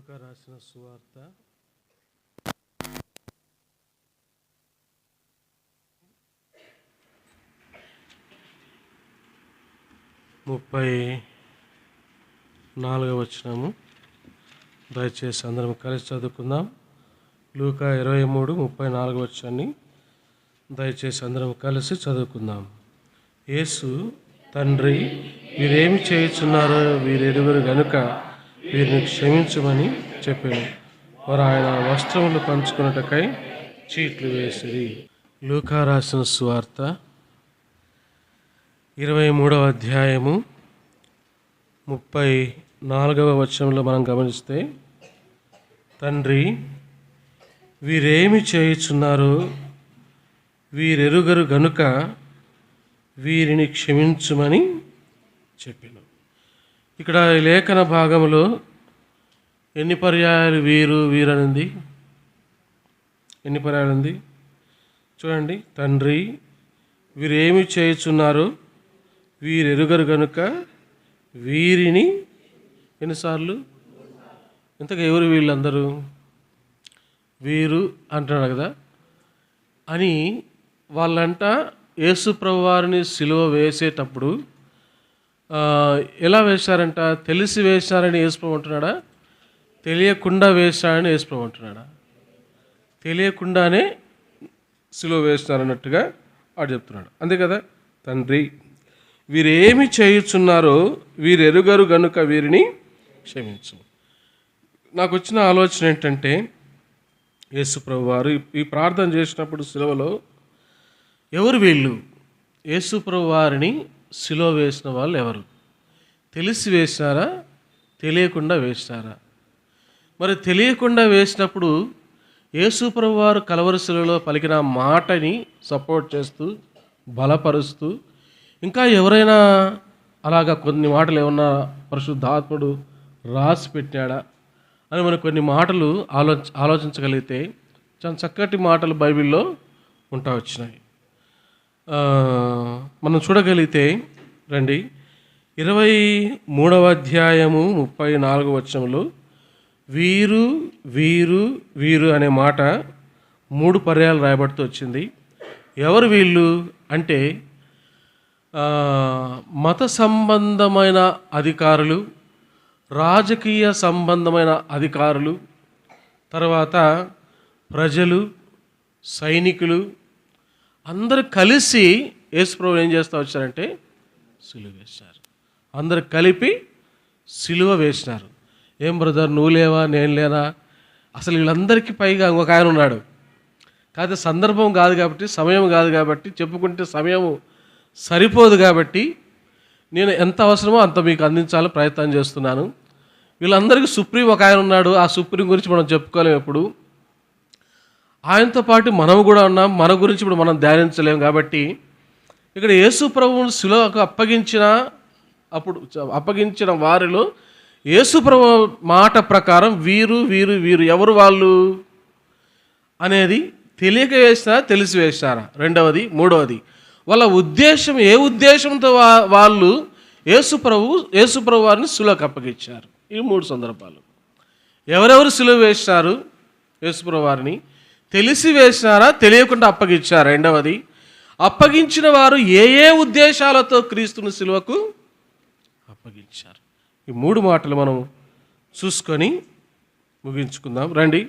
లూకా రాసిన సువార్త 34వ వచనము. దయచేసి అందరం కలిసి చదువుకుందాం. లూకా 23:34 వచనాన్ని దయచేసి అందరం కలిసి చదువుకుందాం. యేసు, తండ్రి, వీరేమి చేయుచున్నారో వీరెరుగరు గనుక వీరిని క్షమించమని చెప్పాను. వారు ఆయన వస్త్రములు పంచుకున్నటకై చీట్లు వేసిరి. లూకా రాసిన సువార్త 23వ అధ్యాయము 34వ వచనంలో మనం గమనిస్తే, తండ్రి, వీరేమి చేయుచున్నారో వీరెరుగరు గనుక వీరిని క్షమించుమని చెప్పాను. ఇక్కడ ఈ లేఖన భాగంలో ఎన్ని పర్యాయాలు వీరనింది? ఎన్ని పర్యాయాలు ఉంది చూడండి. తండ్రి, వీరేమి చేయుచున్నారో వీరెరుగరు గనుక వీరిని ఎన్నిసార్లు? ఇంతగా ఎవరు వీళ్ళందరూ? వీరు అంటున్నాడు కదా అని. వాళ్ళంట యేసు ప్రభు వారిని సిలువ వేసేటప్పుడు ఎలా వేశారంట? తెలిసి వేశారని యేసు ప్రభు అంటున్నాడా? తెలియకుండా వేశారని యేసు ప్రభు అంటున్నాడా? తెలియకుండానే సిలువ వేస్తారన్నట్టుగా వాడు చెప్తున్నాడు. అంతే కదా. తండ్రి, వీరేమి చేయుచున్నారో వీరెరుగరు గనుక వీరిని క్షమించు. నాకు వచ్చిన ఆలోచన ఏంటంటే, యేసు ప్రభు వారు ఈ ప్రార్థన చేసినప్పుడు సిలువలో ఎవరు వీళ్ళు? యేసు ప్రభు వారిని సిలువ వేసిన వాళ్ళు ఎవరు? తెలిసి వేశారా? తెలియకుండా వేశారా? మరి తెలియకుండా వేసినప్పుడు యేసు ప్రభు వారు కలవరి శిలువలో పలికిన మాటని సపోర్ట్ చేస్తూ బలపరుస్తూ, ఇంకా ఎవరైనా అలాగా కొన్ని మాటలు ఏమన్నా పరిశుద్ధాత్ముడు రాసి పెట్టాడా అని మనం కొన్ని మాటలు ఆలోచించగలిగితే చాలా చక్కటి మాటలు బైబిల్లో ఉంటా వచ్చినాయి. మనం చూడగలిగితే రండి, 23వ అధ్యాయము 34వ వచనంలో వీరు వీరు వీరు అనే మాట 3 పర్యాయాలు రాయబడుతూ వచ్చింది. ఎవరు వీళ్ళు అంటే మత సంబంధమైన అధికారులు, రాజకీయ సంబంధమైన అధికారులు, తర్వాత ప్రజలు, సైనికులు అందరూ కలిసి యేసు ప్రభు ఏం చేస్తూ వచ్చారంటే సిలువ వేశారు. అందరు కలిపి సిలువ వేసినారు. ఏం బ్రదర్, నువ్వు లేవా, నేను లేనా? అసలు వీళ్ళందరికీ పైగా ఇంకొక ఆయన ఉన్నాడు. కాకపోతే సందర్భం కాదు కాబట్టి, సమయం కాదు కాబట్టి, చెప్పుకుంటే సమయం సరిపోదు కాబట్టి నేను ఎంత అవసరమో అంత మీకు అందించాలని ప్రయత్నం చేస్తున్నాను. వీళ్ళందరికీ సుప్రీం ఒక ఆయన ఉన్నాడు. ఆ సుప్రీం గురించి మనం చెప్పుకోలేము ఎప్పుడు. ఆయనతో పాటు మనము కూడా ఉన్నాం. మన గురించి ఇప్పుడు మనం ధ్యానించలేము. కాబట్టి ఇక్కడ యేసు ప్రభువును శిలువకు అప్పగించిన వారిలో యేసు ప్రభు మాట ప్రకారం వీరు వీరు వీరు ఎవరు వాళ్ళు అనేది తెలియక వేసినారా, తెలిసి వేసినారా? రెండవది. మూడవది, వాళ్ళ ఉద్దేశం, ఏ ఉద్దేశంతో వాళ్ళు యేసు ప్రభు వారిని శిలువకు అప్పగించారు? ఈ 3 సందర్భాలు. ఎవరెవరు సిలువ వేసినారు యేసు ప్రభు వారిని? తెలిసి వేసినారా, తెలియకుండా అప్పగించారు? రెండవది, అప్పగించిన వారు ఏ ఏ ఉద్దేశాలతో క్రీస్తుని సిలువకు అప్పగించారు? ఈ 3 మాటలు మనం చూసుకొని ముగించుకుందాం. రండి,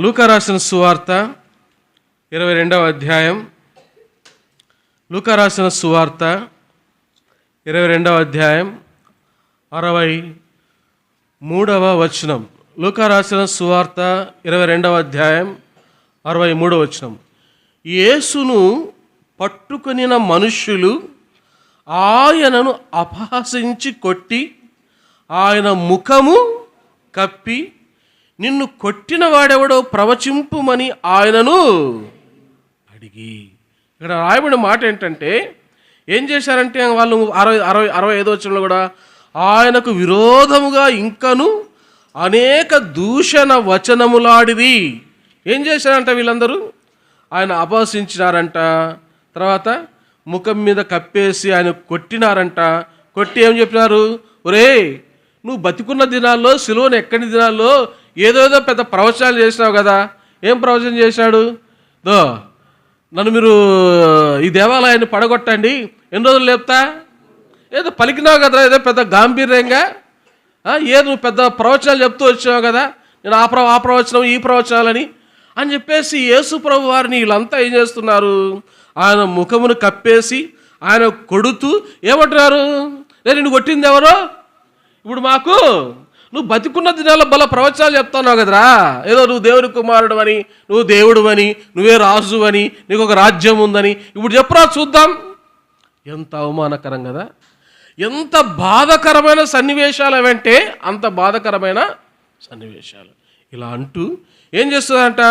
లూకా రాసిన సువార్త 22వ అధ్యాయం. లూకా రాసిన సువార్త 22వ అధ్యాయం 63వ వచనం. లూకా రాసిన సువార్త 22వ అధ్యాయం 63వ వచనం. యేసును పట్టుకొనిన మనుష్యులు ఆయనను అపహసించి కొట్టి ఆయన ముఖము కప్పి, నిన్ను కొట్టిన వాడెవడో ప్రవచింపుమని ఆయనను అడిగి. ఇక్కడ రాయబడిన మాట ఏంటంటే, ఏం చేశారంటే వాళ్ళు 65వ వచనంలో కూడా ఆయనకు విరోధముగా ఇంకను అనేక దూషణ వచనములాడిరి. ఏం చేశారంట వీళ్ళందరూ? ఆయన అపహసించినారంట. తర్వాత ముఖం మీద కప్పేసి ఆయన కొట్టినారంట. కొట్టి ఏం చెప్పినారు? ఒరే, నువ్వు బతికున్న దినాల్లో, సిలువను ఎక్కని దినాల్లో ఏదోదో పెద్ద ప్రవచనాలు చేసినావు కదా. ఏం ప్రవచనం చేశాడు? నన్ను మీరు ఈ దేవాలయాన్ని పడగొట్టండి, ఎన్ని రోజులు లేపుతా, ఏదో పలికినావు కదా, ఏదో పెద్ద గాంభీర్యంగా. ఏదో నువ్వు పెద్ద ప్రవచనాలు చెప్తూ వచ్చినావు కదా, నేను ఆ ప్రవచనం ఈ ప్రవచనాలని అని చెప్పేసి యేసు ప్రభు వారిని వీళ్ళంతా ఏం చేస్తున్నారు? ఆయన ముఖమును కప్పేసి ఆయన కొడుతూ ఏమంటున్నారు? నేను నిన్ను కొట్టింది ఎవరో? ఇప్పుడు మాకు నువ్వు బతికున్న దినాల్లో బల ప్రవచనాలు చెప్తున్నావు కదరా, ఏదో నువ్వు దేవుని కుమారుడు అని, నువ్వు దేవుడు అని, నువ్వే రాజు అని, నీకు ఒక రాజ్యం ఉందని. ఇప్పుడు చెప్పురా చూద్దాం. ఎంత అవమానకరం కదా, ఎంత బాధకరమైన సన్నివేశాలు అవంటే అంత బాధకరమైన సన్నివేశాలు. ఇలా అంటూ ఏం చేస్తుందంట?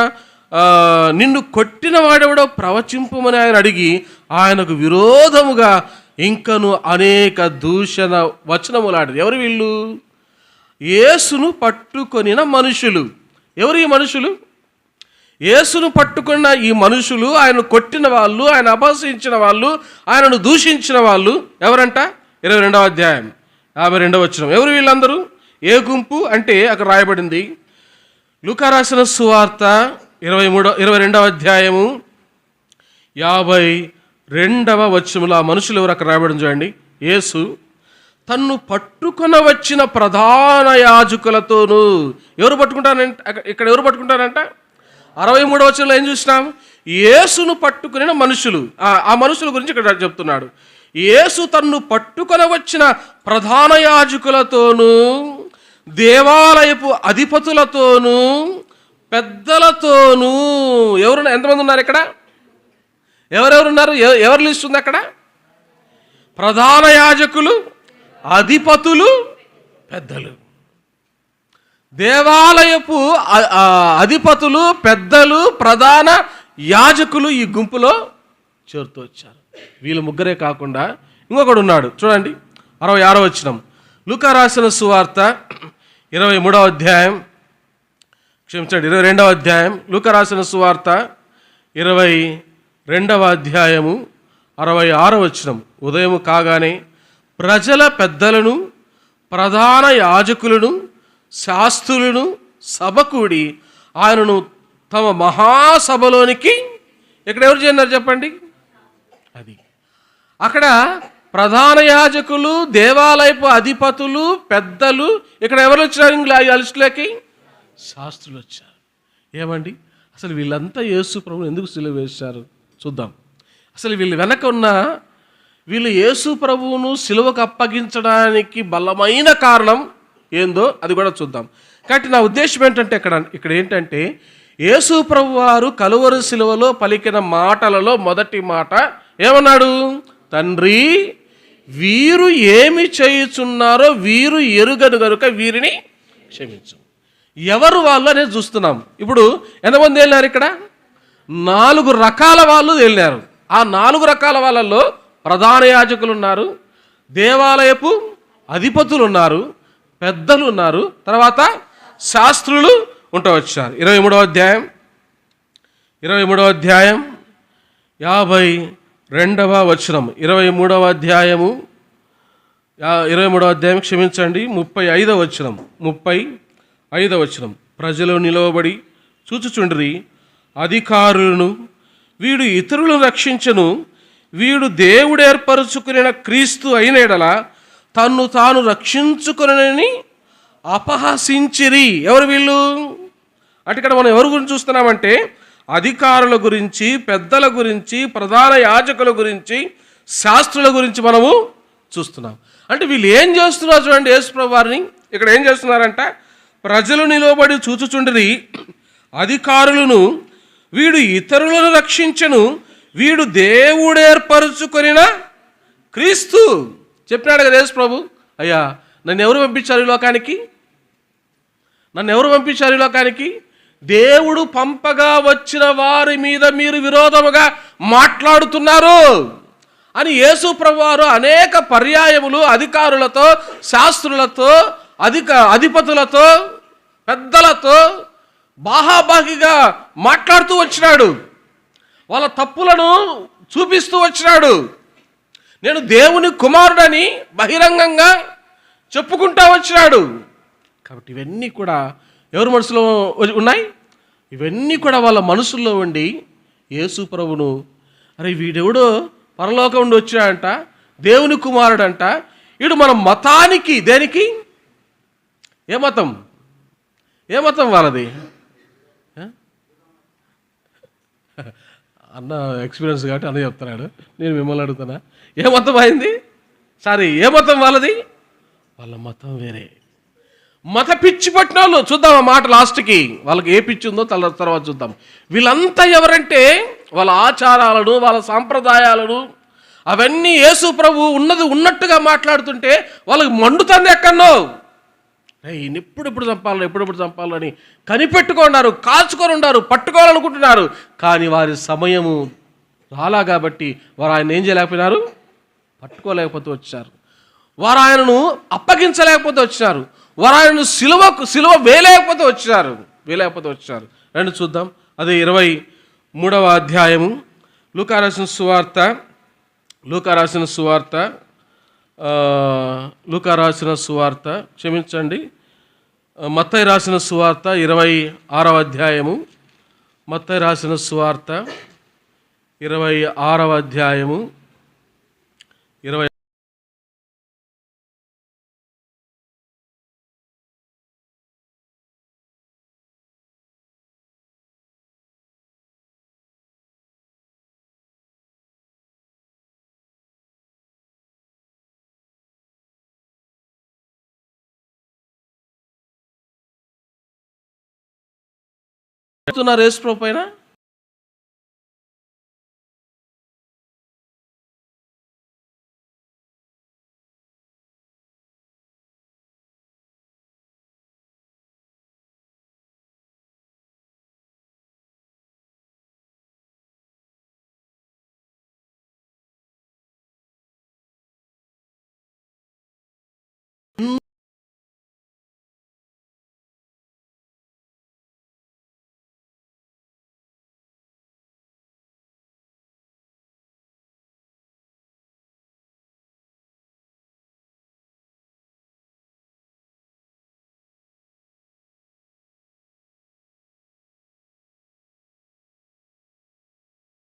నిన్ను కొట్టిన వాడెవడో ప్రవచింపమని ఆయన అడిగి ఆయనకు విరోధముగా ఇంకను అనేక దూషణ వచనములాడు. ఎవరు వీళ్ళు? యేసును పట్టుకొనిన మనుషులు. ఎవరు ఈ మనుషులు? యేసును పట్టుకున్న ఈ మనుషులు, ఆయన కొట్టిన వాళ్ళు, ఆయన అపహసించిన వాళ్ళు, ఆయనను దూషించిన వాళ్ళు ఎవరంట? 22వ అధ్యాయం 52వ వచనం. ఎవరు వీళ్ళందరూ? ఏ గుంపు అంటే అక్కడ రాయబడింది. లూకా రాసిన సువార్త 22వ అధ్యాయము 52వ వచనంలో ఆ మనుషులు ఎవరు అక్కడ రాయబడింది చూడండి. యేసు తన్ను పట్టుకున వచ్చిన ప్రధాన యాజకులతోనూ. ఎవరు పట్టుకుంటారంట? ఇక్కడ ఎవరు పట్టుకుంటారంట? 63వ వచనంలో ఏం చూసినాం? యేసును పట్టుకుని మనుషులు. ఆ మనుషుల గురించి ఇక్కడ చెప్తున్నాడు. యేసు తన్ను పట్టుకొని వచ్చిన ప్రధాన యాజకులతోనూ, దేవాలయపు అధిపతులతోనూ, పెద్దలతోనూ. ఎవరు? ఎంతమంది ఉన్నారు ఇక్కడ? ఎవరెవరున్నారు? ఎవరు లిస్ట్ ఉంది అక్కడ? ప్రధాన యాజకులు, అధిపతులు, పెద్దలు. దేవాలయపు అధిపతులు, పెద్దలు, ప్రధాన యాజకులు ఈ గుంపులో చేరుతూ వచ్చారు. వీళ్ళు ముగ్గురే కాకుండా ఇంకొకడు ఉన్నాడు. చూడండి 66వ వచనం. లూకా రాసిన సువార్త 23వ అధ్యాయం, క్షమించండి 22వ అధ్యాయం. లూకా రాసిన సువార్త 22వ అధ్యాయము 66వ వచనం. ఉదయం కాగానే ప్రజల పెద్దలను, ప్రధాన యాజకులను, శాస్త్రులను సభకూడి ఆయనను తమ మహాసభలోనికి. ఇక్కడ ఎవరు చేరినారు చెప్పండి? అది అక్కడ ప్రధాన యాజకులు, దేవాలయపు అధిపతులు, పెద్దలు. ఇక్కడ ఎవరు వచ్చారు? ఆ లిస్టులోకి శాస్త్రులు వచ్చారు. ఏమండి, అసలు వీళ్ళంతా యేసు ప్రభువుని ఎందుకు సిలువ వేశారు చూద్దాం. అసలు వీళ్ళు వెనక ఉన్న వీళ్ళు యేసు ప్రభువును సిలువకు అప్పగించడానికి బలమైన కారణం ఏందో అది కూడా చూద్దాం. కాబట్టి నా ఉద్దేశం ఏంటంటే ఇక్కడ ఏంటంటే యేసు ప్రభు వారు కలువరి సిలువలో పలికిన మాటలలో మొదటి మాట ఏమన్నాడు? తండ్రి, వీరు ఏమి చేయుచున్నారో వీరు ఎరుగను గనుక వీరిని క్షమించు. ఎవరు వాళ్ళు అనేది చూస్తున్నాం. ఇప్పుడు ఎంతమంది వెళ్ళినారు? ఇక్కడ 4 రకాల వాళ్ళు వెళ్ళినారు. ఆ 4 రకాల వాళ్ళల్లో ప్రధాన యాజకులు ఉన్నారు, దేవాలయపు అధిపతులు ఉన్నారు, పెద్దలు ఉన్నారు, తర్వాత శాస్త్రులు ఉంటూ వచ్చారు. 23వ అధ్యాయం 52వ వచనం. 23వ అధ్యాయము 23వ అధ్యాయం క్షమించండి 35వ వచనం. 35వ వచనం. ప్రజలు నిలవబడి చూచుచుండ్రి, అధికారులను, వీడు ఇతరులను రక్షించను, వీడు దేవుడు ఏర్పరచుకుని క్రీస్తు అయిన ఎడల తన్ను తాను రక్షించుకునని అపహసించిరి. ఎవరు వీళ్ళు అంటే ఇక్కడ మనం ఎవరి గురించి చూస్తున్నామంటే అధికారుల గురించి, పెద్దల గురించి, ప్రధాన యాజకుల గురించి, శాస్త్రుల గురించి మనము చూస్తున్నాం. అంటే వీళ్ళు ఏం చేస్తున్నారు చూడండి. యేసు ప్రభు వారిని ఇక్కడ ఏం చేస్తున్నారంట? ప్రజలు నిలబడి చూచుచుండిరి, అధికారులను, వీడు ఇతరులను రక్షించను, వీడు దేవుడు ఏర్పరచుకొనిన క్రీస్తు. చెప్పినాడు కదా యేసు ప్రభు, అయ్యా నన్ను ఎవరు పంపించారు ఈ లోకానికి? నన్ను ఎవరు పంపించారు ఈ లోకానికి? దేవుడు పంపగా వచ్చిన వారి మీద మీరు విరోధముగా మాట్లాడుతున్నారు అని యేసు ప్రభు వారు అనేక పర్యాయములు అధికారులతో, శాస్త్రులతో, అధిపతులతో, పెద్దలతో బాహాబాహిగా మాట్లాడుతూ వచ్చినాడు. వాళ్ళ తప్పులను చూపిస్తూ వచ్చినాడు. నేను దేవుని కుమారుడని బహిరంగంగా చెప్పుకుంటా వచ్చినాడు. కాబట్టి ఇవన్నీ కూడా ఎవరి మనసులో ఉన్నాయి? ఇవన్నీ కూడా వాళ్ళ మనసుల్లో ఉండి యేసు ప్రభును, అరే వీడెవడో పరలోకం నుండి వచ్చాడంట, దేవుని కుమారుడంట, వీడు మన మతానికి, దేనికి, ఏ మతం, ఏ మతం వాళ్ళది? అన్న ఎక్స్పీరియన్స్ కాబట్టి అన్న చెప్తున్నాడు, నేను మిమ్మల్ని అడుగుతున్నా, ఏ మతం అయింది? ఏ మతం వాళ్ళది? వాళ్ళ మతం వేరే. మత పిచ్చి పట్టిన వాళ్ళు, చూద్దాం ఆ మాట లాస్ట్కి, వాళ్ళకి ఏ పిచ్చి ఉందో తర్వాత చూద్దాం. వీళ్ళంతా ఎవరంటే వాళ్ళ ఆచారాలను, వాళ్ళ సాంప్రదాయాలను, అవన్నీ యేసు ప్రభు ఉన్నది ఉన్నట్టుగా మాట్లాడుతుంటే వాళ్ళకి మండుతుంది ఎక్కడో. ఈయన ఎప్పుడెప్పుడు చంపాలని కనిపెట్టుకున్నారు, కాల్చుకొని ఉన్నారు, పట్టుకోవాలనుకుంటున్నారు. కానీ వారి సమయము రాలా కాబట్టి వారు ఆయన ఏం చేయలేకపోయినారు? పట్టుకోలేకపోతే వచ్చారు. వారు ఆయనను అప్పగించలేకపోతే వచ్చారు. వారు ఆయనను సిలువ వేయలేకపోతే వచ్చారు. రండి చూద్దాం. అదే 23వ అధ్యాయము, లూకా రాసిన సువార్త, క్షమించండి, మత్తయి రాసిన సువార్త 26వ అధ్యాయము, మత్తయి రాసిన సువార్త 26వ అధ్యాయము 20. చెప్తున్నారు యేసు ప్రభు పైన.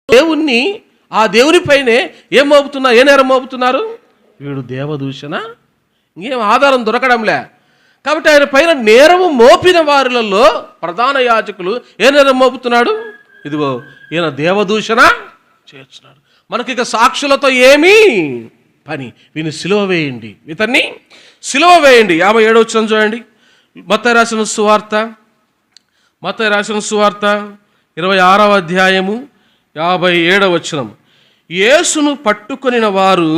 దేవుణ్ణి, ఆ దేవుని పైనే ఏం మోపుతున్నారు? ఏ నేరం మోపుతున్నారు? వీడు దేవదూషణ, ఇంకేం ఆధారం దొరకడంలే. కాబట్టి ఆయన పైన నేరము మోపిన వారిలలో ప్రధాన యాజకులు ఏ నేరం మోపుతున్నాడు? ఇదిగో ఈయన దేవదూషణ చేస్తున్నాడు. మనకి ఇక సాక్షులతో ఏమీ పని, వీని సిలువ వేయండి, ఇతన్ని సిలువ వేయండి. 57వ వచనం చూడండి, మత్తయి రాసిన సువార్త 26వ అధ్యాయము 57వ వచనం. యేసును పట్టుకొనిన వారు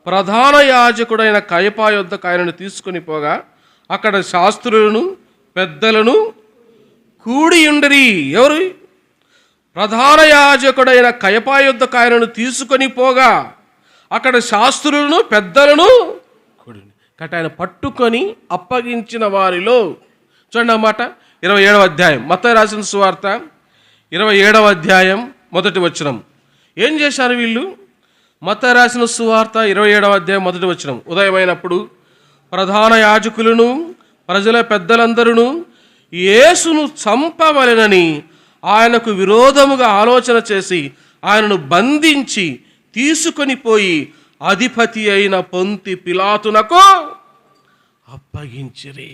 ప్రధాన యాజకుడైన కయపా యొద్దకు ఆయనను తీసుకొని పోగా అక్కడ శాస్త్రులను పెద్దలను కూడి ఉండరి. ఎవరు? ప్రధాన యాజకుడైన కయపా యొద్దకు ఆయనను తీసుకొని పోగా అక్కడ శాస్త్రులను పెద్దలను కూడి. కాబట్టి ఆయన పట్టుకొని అప్పగించిన వారిలో, చూడండి అన్నమాట, 27వ అధ్యాయం మత్తయి రాసిన సువార్త 27వ అధ్యాయం 1వ వచనం. ఏం చేశారు వీళ్ళు? మత్తయి రాసిన సువార్త 27వ అధ్యాయం 1వ వచనం. ఉదయమైనప్పుడు ప్రధాన యాజకులను ప్రజల పెద్దలందరూ యేసును చంపవలెనని ఆయనకు విరోధముగా ఆలోచన చేసి ఆయనను బంధించి తీసుకొని పోయి అధిపతి అయిన పొంతి పిలాతునకు అప్పగించిరి.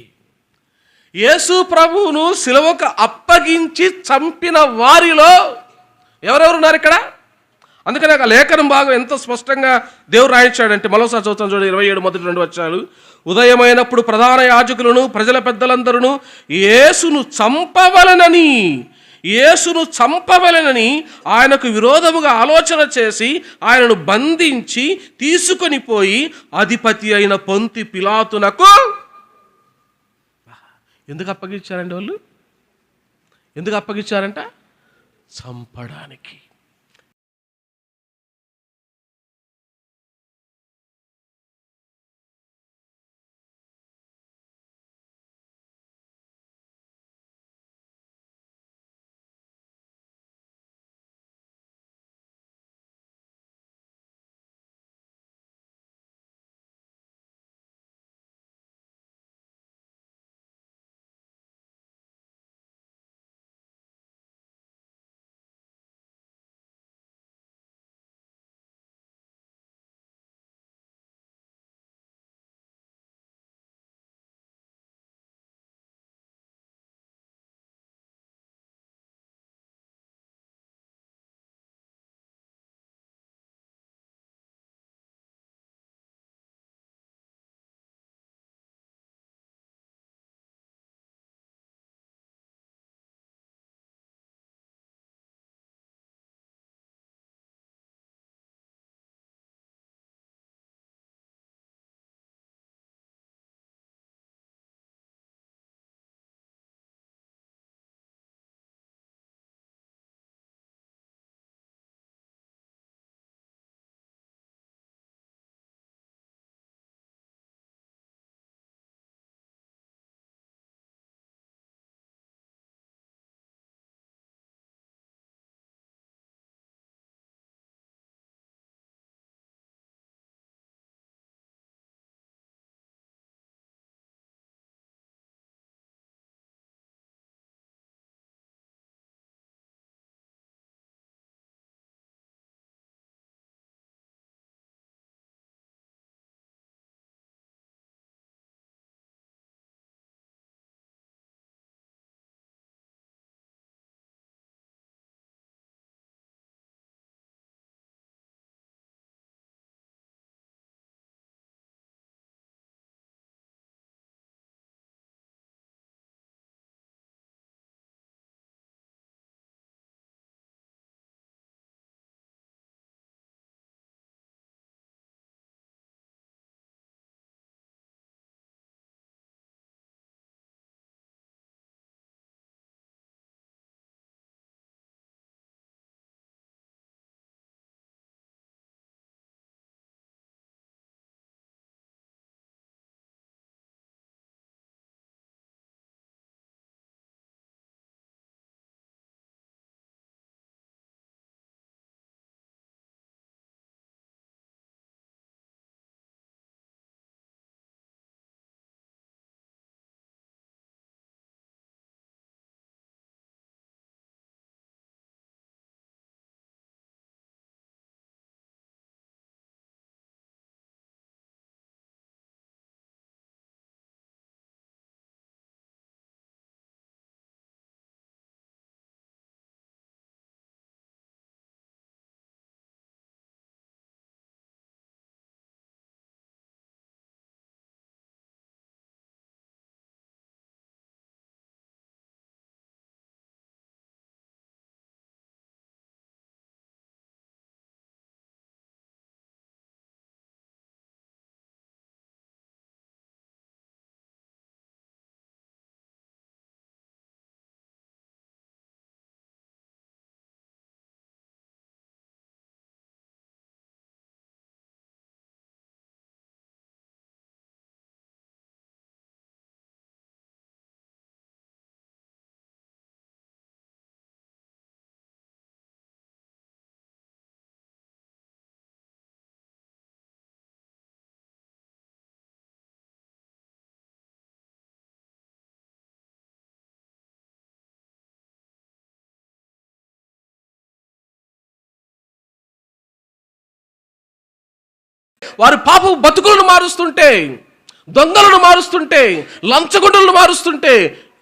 యేసు ప్రభువును సిలువకు అప్పగించి చంపిన వారిలో ఎవరెవరున్నారు ఇక్కడ? అందుకని ఆ లేఖనం భాగం ఎంత స్పష్టంగా దేవుడు రాయించాడంటే, మరోసారి చదువుతాను చూడండి, 27 మొదటి 2 వచనాలు. ఉదయమైనప్పుడు ప్రధాన యాజకులను ప్రజల పెద్దలందరూ యేసును చంపవలెనని ఆయనకు విరోధముగా ఆలోచన చేసి ఆయనను బంధించి తీసుకొని పోయి అధిపతి అయిన పొంతి పిలాతునకు. ఎందుకు అప్పగించారండి వాళ్ళు? ఎందుకు అప్పగించారంట? చంపడానికి. వారి పాప బతుకులను మారుస్తుంటే, దొంగలను మారుస్తుంటే, లంచగొండలను మారుస్తుంటే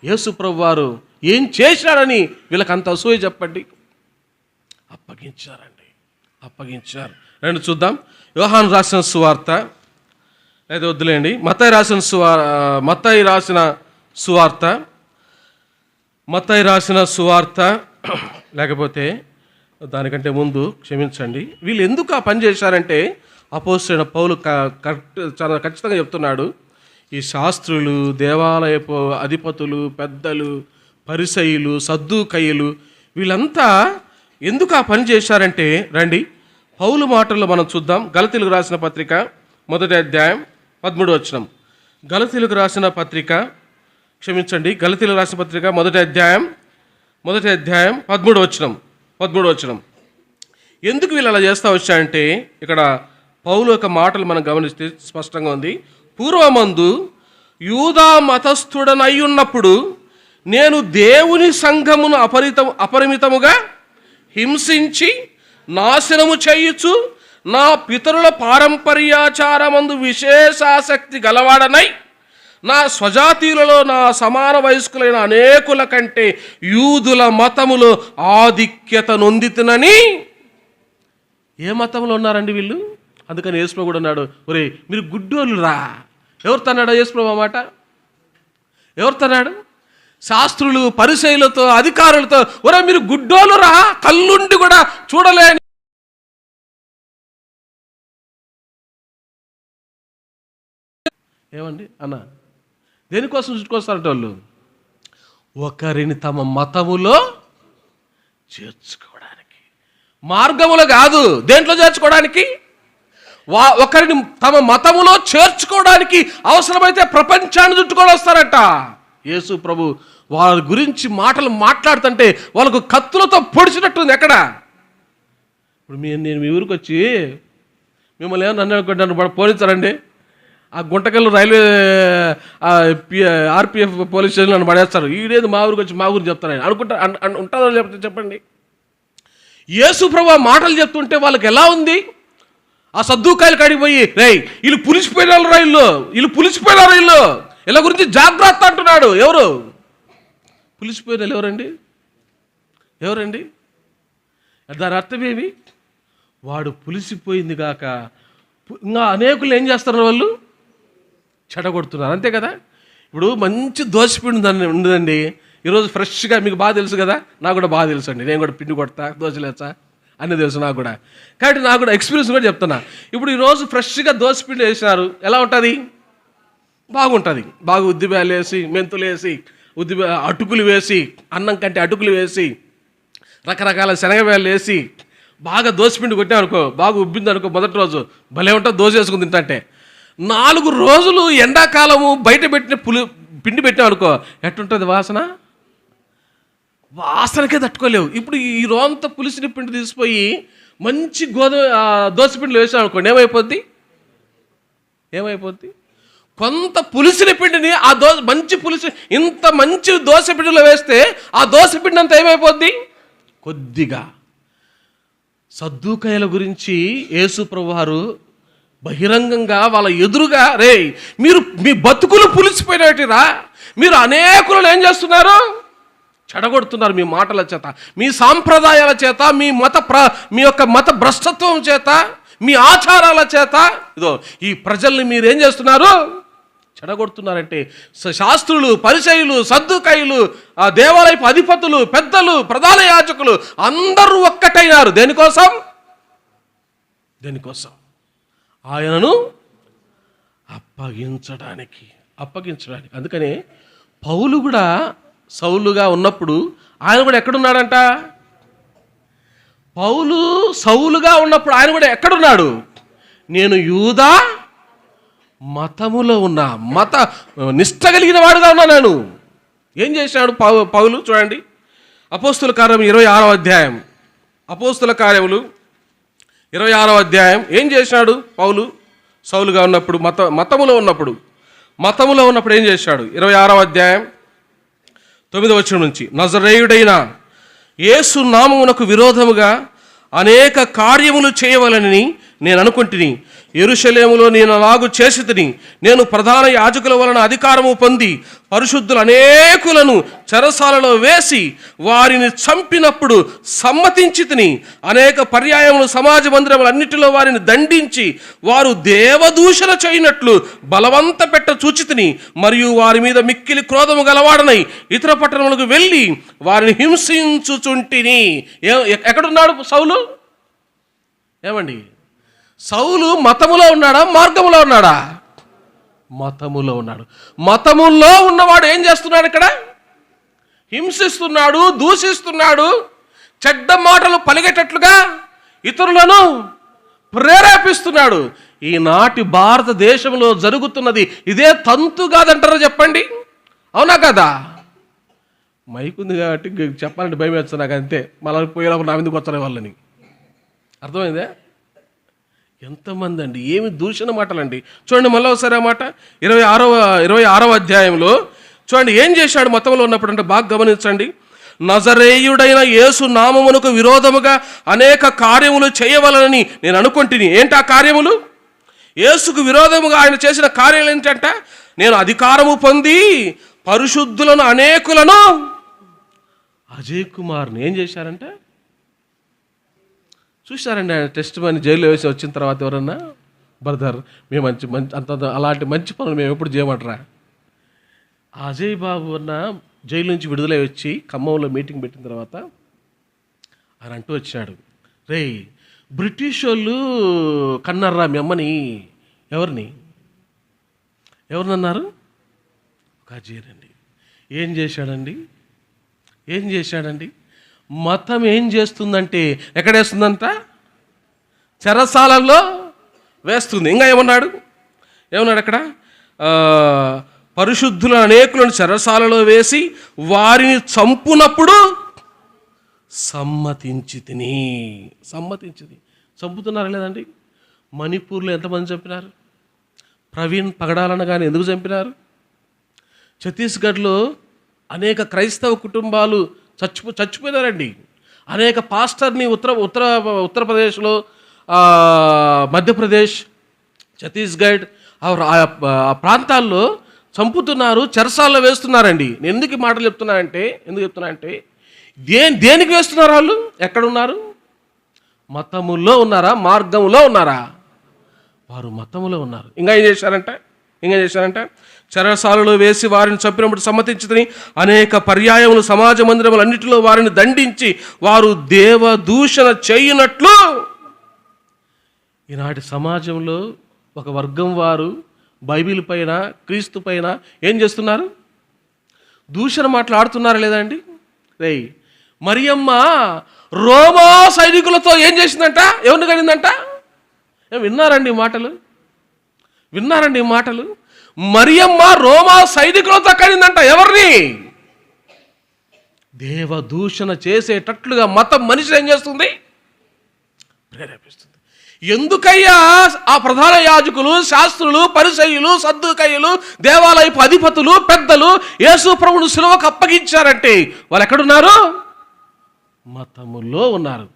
యేసు ప్రభు వారు ఏం చేశాడని వీళ్ళకంత అసూయ చెప్పండి. అప్పగించారు. రెండు చూద్దాం. యోహాను రాసిన సువార్త, లేదా వద్దులేండి, మత్తయి రాసిన సువార్త లేకపోతే దానికంటే ముందు క్షమించండి, వీళ్ళు ఎందుకు ఆ పని చేశారంటే అపోస్తలుడైన పౌలు చాలా ఖచ్చితంగా చెప్తున్నాడు. ఈ శాస్త్రులు, దేవాలయపు అధిపతులు, పెద్దలు, పరిసయ్యులు, సద్దూకయ్యులు వీళ్ళంతా ఎందుకు ఆ పని చేశారంటే, రండి పౌలు మాటల్లో మనం చూద్దాం. గలతీయులకు రాసిన పత్రిక 1వ అధ్యాయం 13వ వచనం. గలతీయులకు రాసిన పత్రిక 1వ అధ్యాయం 13వ వచనం. ఎందుకు వీళ్ళు అలా చేస్తూ వచ్చాయంటే, ఇక్కడ పౌలు యొక్క మాటలు మనం గమనిస్తే స్పష్టంగా ఉంది. పూర్వమందు యూదా మతస్థుడనై ఉన్నప్పుడు నేను దేవుని సంఘమును అపరిమితముగా హింసించి నాశనము చేయుచు నా పితరుల పారంపర్యాచారమందు విశేషాసక్తి గలవాడనై నా స్వజాతీయులలో నా సమాన వయస్కులైన అనేకుల కంటే యూదుల మతములో ఆధిక్యత నొందితునని. ఏ మతంలో ఉన్నారండి వీళ్ళు? అందుకని యేసుప్రభు కూడా అన్నాడు, ఒరే మీరు గుడ్డోళ్ళు రా. ఎవరితో అన్నాడు యేసుప్రభు మాట? ఎవరితో అన్నాడు? శాస్త్రులు, పరిసయ్యులతో, అధికారులతో, ఒరే మీరు గుడ్డోళ్ళు రా, కళ్ళుండి కూడా చూడలేని ఏమండి అన్న దేనికోసం చుట్టుకొస్తారంట వాళ్ళు? ఒకరిని తమ మతములో చేర్చుకోవడానికి, మార్గములో కాదు, దేంట్లో చేర్చుకోవడానికి? ఒకరిని తమ మతములో చేర్చుకోవడానికి అవసరమైతే ప్రపంచాన్ని చుట్టుకొని వస్తారట. యేసు ప్రభు వారి గురించి మాటలు మాట్లాడుతుంటే వాళ్ళకు కత్తులతో పొడిచినట్టుంది. ఎక్కడ ఇప్పుడు నేను మీ ఊరికి వచ్చి మిమ్మల్ని ఏమన్నా నన్ను పోనిస్తారండి? ఆ Guntakal railway RPF police station నన్ను పడేస్తారు. ఈడేది మా ఊరికి వచ్చి మా ఊరికి చెప్తారని ఉంటుందో లేకపోతే చెప్పండి. యేసు ప్రభు మాటలు చెప్తుంటే వాళ్ళకి ఎలా ఉంది? ఆ సద్దూకాయలు కాడికి పోయి, వీళ్ళు పులిసిపోయిన రైల్లో ఇలా గురించి జాగ్రత్త అంటున్నాడు. ఎవరు పులిసిపోయిన ఎవరండి? దాని అర్థమేమి? వాడు పులిసిపోయింది కాక ఇంకా అనేకులు ఏం చేస్తున్నారు? వాళ్ళు చెడగొడుతున్నారు, అంతే కదా. ఇప్పుడు మంచి దోశపిండి ఉండదండి, ఈరోజు ఫ్రెష్గా, మీకు బాగా తెలుసు కదా, నాకు కూడా బాగా తెలుసు అండి, నేను కూడా పిండి కొడతా, దోశలేచ్చా అన్నీ తెలుసు నాకు కూడా. కాబట్టి నాకు కూడా ఎక్స్పీరియన్స్ కూడా చెప్తున్నా. ఇప్పుడు ఈరోజు ఫ్రెష్గా దోశపిండి వేసినారు, ఎలా ఉంటుంది? బాగుంటుంది. బాగా ఉద్దిబేలు వేసి, మెంతులు వేసి, అటుకులు వేసి, అన్నం కంటే అటుకులు వేసి, రకరకాల శనగవేలు వేసి బాగా దోశపిండి కొట్టామనుకో, బాగా ఉబ్బింది అనుకో, మొదటి రోజు భలే ఉంటుంది దోశ వేసుకుని తింటే. 4 రోజులు ఎండాకాలము బయట పెట్టిన పిండి పెట్టామనుకో, ఎట్టుంటుంది వాసనకే తట్టుకోలేవు. ఇప్పుడు ఈ రోంత పులిసిన పిండి తీసిపోయి మంచి దోశపిండిలో వేసామనుకోండి, ఏమైపోద్ది? కొంత పులిసిన పిండిని ఆ ఇంత మంచి దోశ పిండిలో వేస్తే ఆ దోశ పిండి అంతా ఏమైపోద్ది? కొద్దిగా. సద్దూకాయల గురించి యేసు ప్రభువారు బహిరంగంగా వాళ్ళ ఎదురుగా, మీరు మీ బతుకులు పులిసిపోయినట్టురా, మీరు అనేకులను ఏం చేస్తున్నారు? చెడగొడుతున్నారు మీ మాటల చేత, మీ సాంప్రదాయాల చేత, మీ యొక్క మత భ్రష్టత్వం చేత, మీ ఆచారాల చేత. ఇదో ఈ ప్రజల్ని మీరు ఏం చేస్తున్నారు? చెడగొడుతున్నారంటే శాస్త్రులు, పరిసయ్యులు, సద్దూకయ్యులు, ఆ దేవాలయపు అధిపతులు, పెద్దలు, ప్రధాన యాజకులు అందరూ ఒక్కటైనారు. దేనికోసం? ఆయనను అప్పగించడానికి. అందుకనే పౌలు కూడా సౌలుగా ఉన్నప్పుడు ఆయన కూడా ఎక్కడున్నాడంట? పౌలు సౌలుగా ఉన్నప్పుడు ఆయన కూడా ఎక్కడున్నాడు? నేను యూదా మతములో ఉన్నా, మత నిష్ట కలిగిన వాడుగా ఉన్నా. నేను ఏం చేశాడు పౌలు? చూడండి, అపోస్తుల కార్యం 26వ అధ్యాయం. అపోస్తుల కార్యములు 26వ అధ్యాయం. ఏం చేశాడు పౌలు సౌలుగా ఉన్నప్పుడు? మతములో ఉన్నప్పుడు ఏం చేశాడు? 26వ అధ్యాయం 9వ వచనం నుంచి. నజరేయుడైన యేసు నామమునకు విరోధముగా అనేక కార్యములు చేయవలనని నేను అనుకుంటుని, యెరూషలేములో నేను అలాగు చేసితిని. నేను ప్రధాన యాజకుల వలన అధికారము పొంది పరిశుద్ధులు అనేకులను చెరసాలలో వేసి వారిని చంపినప్పుడు సమ్మతించితిని. అనేక పర్యాయములు సమాజ మందిరములన్నిటిలో వారిని దండించి వారు దేవదూషణ చేయనట్లు బలవంత పెట్ట చూచితిని. మరియు వారి మీద మిక్కిలి క్రోధము గలవాడనై ఇతర పట్టణములకు వెళ్ళి వారిని హింసించుచుంటిని. ఎక్కడున్నాడు సౌలు? ఏమండి, సౌలు మతములో ఉన్నాడా, మార్గములో ఉన్నాడా? మతములో ఉన్నాడు. మతములో ఉన్నవాడు ఏం చేస్తున్నాడు? ఇక్కడ హింసిస్తున్నాడు, దూషిస్తున్నాడు, చెడ్డ మాటలు పలిగేటట్లుగా ఇతరులను ప్రేరేపిస్తున్నాడు. ఈనాటి భారతదేశంలో జరుగుతున్నది ఇదే తంతు కాదంటారా? చెప్పండి, అవునా కదా? మైకుంది కాబట్టి చెప్పాలంటే భయం వేస్తుంది నాకు, అంతే. మళ్ళీ పోయేటప్పుడు నా మీదకి వచ్చారు వాళ్ళని. అర్థమైందే? ఎంతమంది అండి, ఏమి దూషణ మాటలండి. చూడండి మళ్ళీ ఒకసారి ఆ మాట 26వ అధ్యాయంలో చూడండి ఏం చేశాడు మతంలో ఉన్నప్పుడు అంటే బాగా గమనించండి. నజరేయుడైన యేసు నామమునకు విరోధముగా అనేక కార్యములు చేయవలనని నేను అనుకుంటుని. ఏంటి ఆ కార్యములు? యేసుకు విరోధముగా ఆయన చేసిన కార్యాలు ఏంటంట? నేను అధికారము పొంది పరిశుద్ధులను అనేకులను. అజయ్ కుమార్ని ఏం చేశారంటే చూశారండి. ఆయన టెస్ట్ మనీ జైల్లో వేసి వచ్చిన తర్వాత ఎవరన్నా బ్రదర్ మేము మంచి అంత అలాంటి మంచి పనులు మేము ఎప్పుడు చేయమంటారా? అజయ్ బాబు అన్న జైలు నుంచి విడుదలై వచ్చి ఖమ్మంలో మీటింగ్ పెట్టిన తర్వాత ఆయన అంటూ వచ్చాడు, రే బ్రిటిష్ వాళ్ళు కన్నారా మీ అమ్మని. ఎవరినన్నారు? ఒక అజయ్నండి. ఏం చేశాడండి? మతం ఏం చేస్తుందంటే ఎక్కడేస్తుందంట? చెరసాలలో వేస్తుంది. ఇంకా ఏమన్నాడు అక్కడ? పరిశుద్ధుల అనేకులను చెరసాలలో వేసి వారిని చంపునప్పుడు సమ్మతించింది. చంపుతున్నారా లేదండి? మణిపూర్లో ఎంతమంది చంపినారు? ప్రవీణ్ పగడాలను కానీ ఎందుకు చంపినారు? ఛత్తీస్గఢ్లో అనేక క్రైస్తవ కుటుంబాలు చచ్చిపోయినారండి. అనేక పాస్టర్ని ఉత్తరప్రదేశ్లో, మధ్యప్రదేశ్, ఛత్తీస్గఢ్ ఆ ప్రాంతాల్లో చంపుతున్నారు, చెరసాల్లో వేస్తున్నారండి. నేను ఎందుకు ఈ మాటలు చెప్తున్నా అంటే దేనికి వేస్తున్నారు వాళ్ళు? ఎక్కడున్నారు? మతములో ఉన్నారా, మార్గములో ఉన్నారా? వారు మతములో ఉన్నారు. ఇంకా ఏం చేశారంటే చెరసాలలో వేసి వారిని చంపినప్పుడు సమ్మతించుదని అనేక పర్యాయములు సమాజ మందిరములన్నిటిలో వారిని దండించి వారు దేవదూషణ చేయనట్లు. ఈనాటి సమాజంలో ఒక వర్గం వారు బైబిల్ పైన, క్రీస్తు పైన ఏం చేస్తున్నారు? దూషణ మాట్లాడుతున్నారా లేదండి? మరియమ్మ రోమా సైనికులతో ఏం చేసిందంట? ఎవరిని కనిందంట? విన్నారండి ఈ మాటలు? మరియమ్మ రోమా సైనికులతో కనిందంట. ఎవరిని? దేవదూషణ చేసేటట్లుగా మతం మనిషిని ఏం చేస్తుంది? ప్రేరేపిస్తుంది. ఎందుకయ్యా ఆ ప్రధాన యాజకులు, శాస్త్రులు, పరిసయ్యులు, సద్దూకయ్యులు, దేవాలయపు అధిపతులు, పెద్దలు యేసు ప్రభువును సిలువకు అప్పగించారంటే వాళ్ళు ఎక్కడున్నారు? మతములో ఉన్నారు.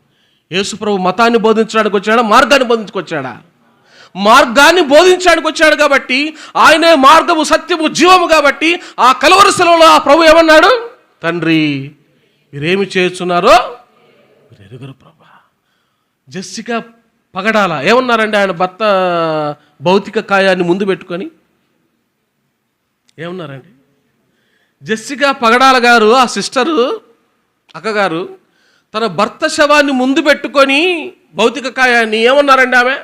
యేసు ప్రభు మతాన్ని బోధించడానికి వచ్చాడా, మార్గాన్ని బోధించుకొచ్చాడా? మార్గాన్ని బోధించడానికి వచ్చాడు కాబట్టి, ఆయనే మార్గము, సత్యము, జీవము కాబట్టి ఆ కలువరి శిలువలో ఆ ప్రభు ఏమన్నాడు? తండ్రి మీరేమి చేస్తున్నారో మీరు ఎరుగరు ప్రభా. జెస్సికా పగడాల ఏమన్నారండి? ఆయన భర్త భౌతిక కాయాన్ని ముందు పెట్టుకొని ఏమన్నారండి? జెస్సికా పగడాల గారు, ఆ సిస్టరు, అక్కగారు తన భర్త శవాన్ని ముందు పెట్టుకొని భౌతిక కాయాన్ని ఏమన్నారండి? ఆమె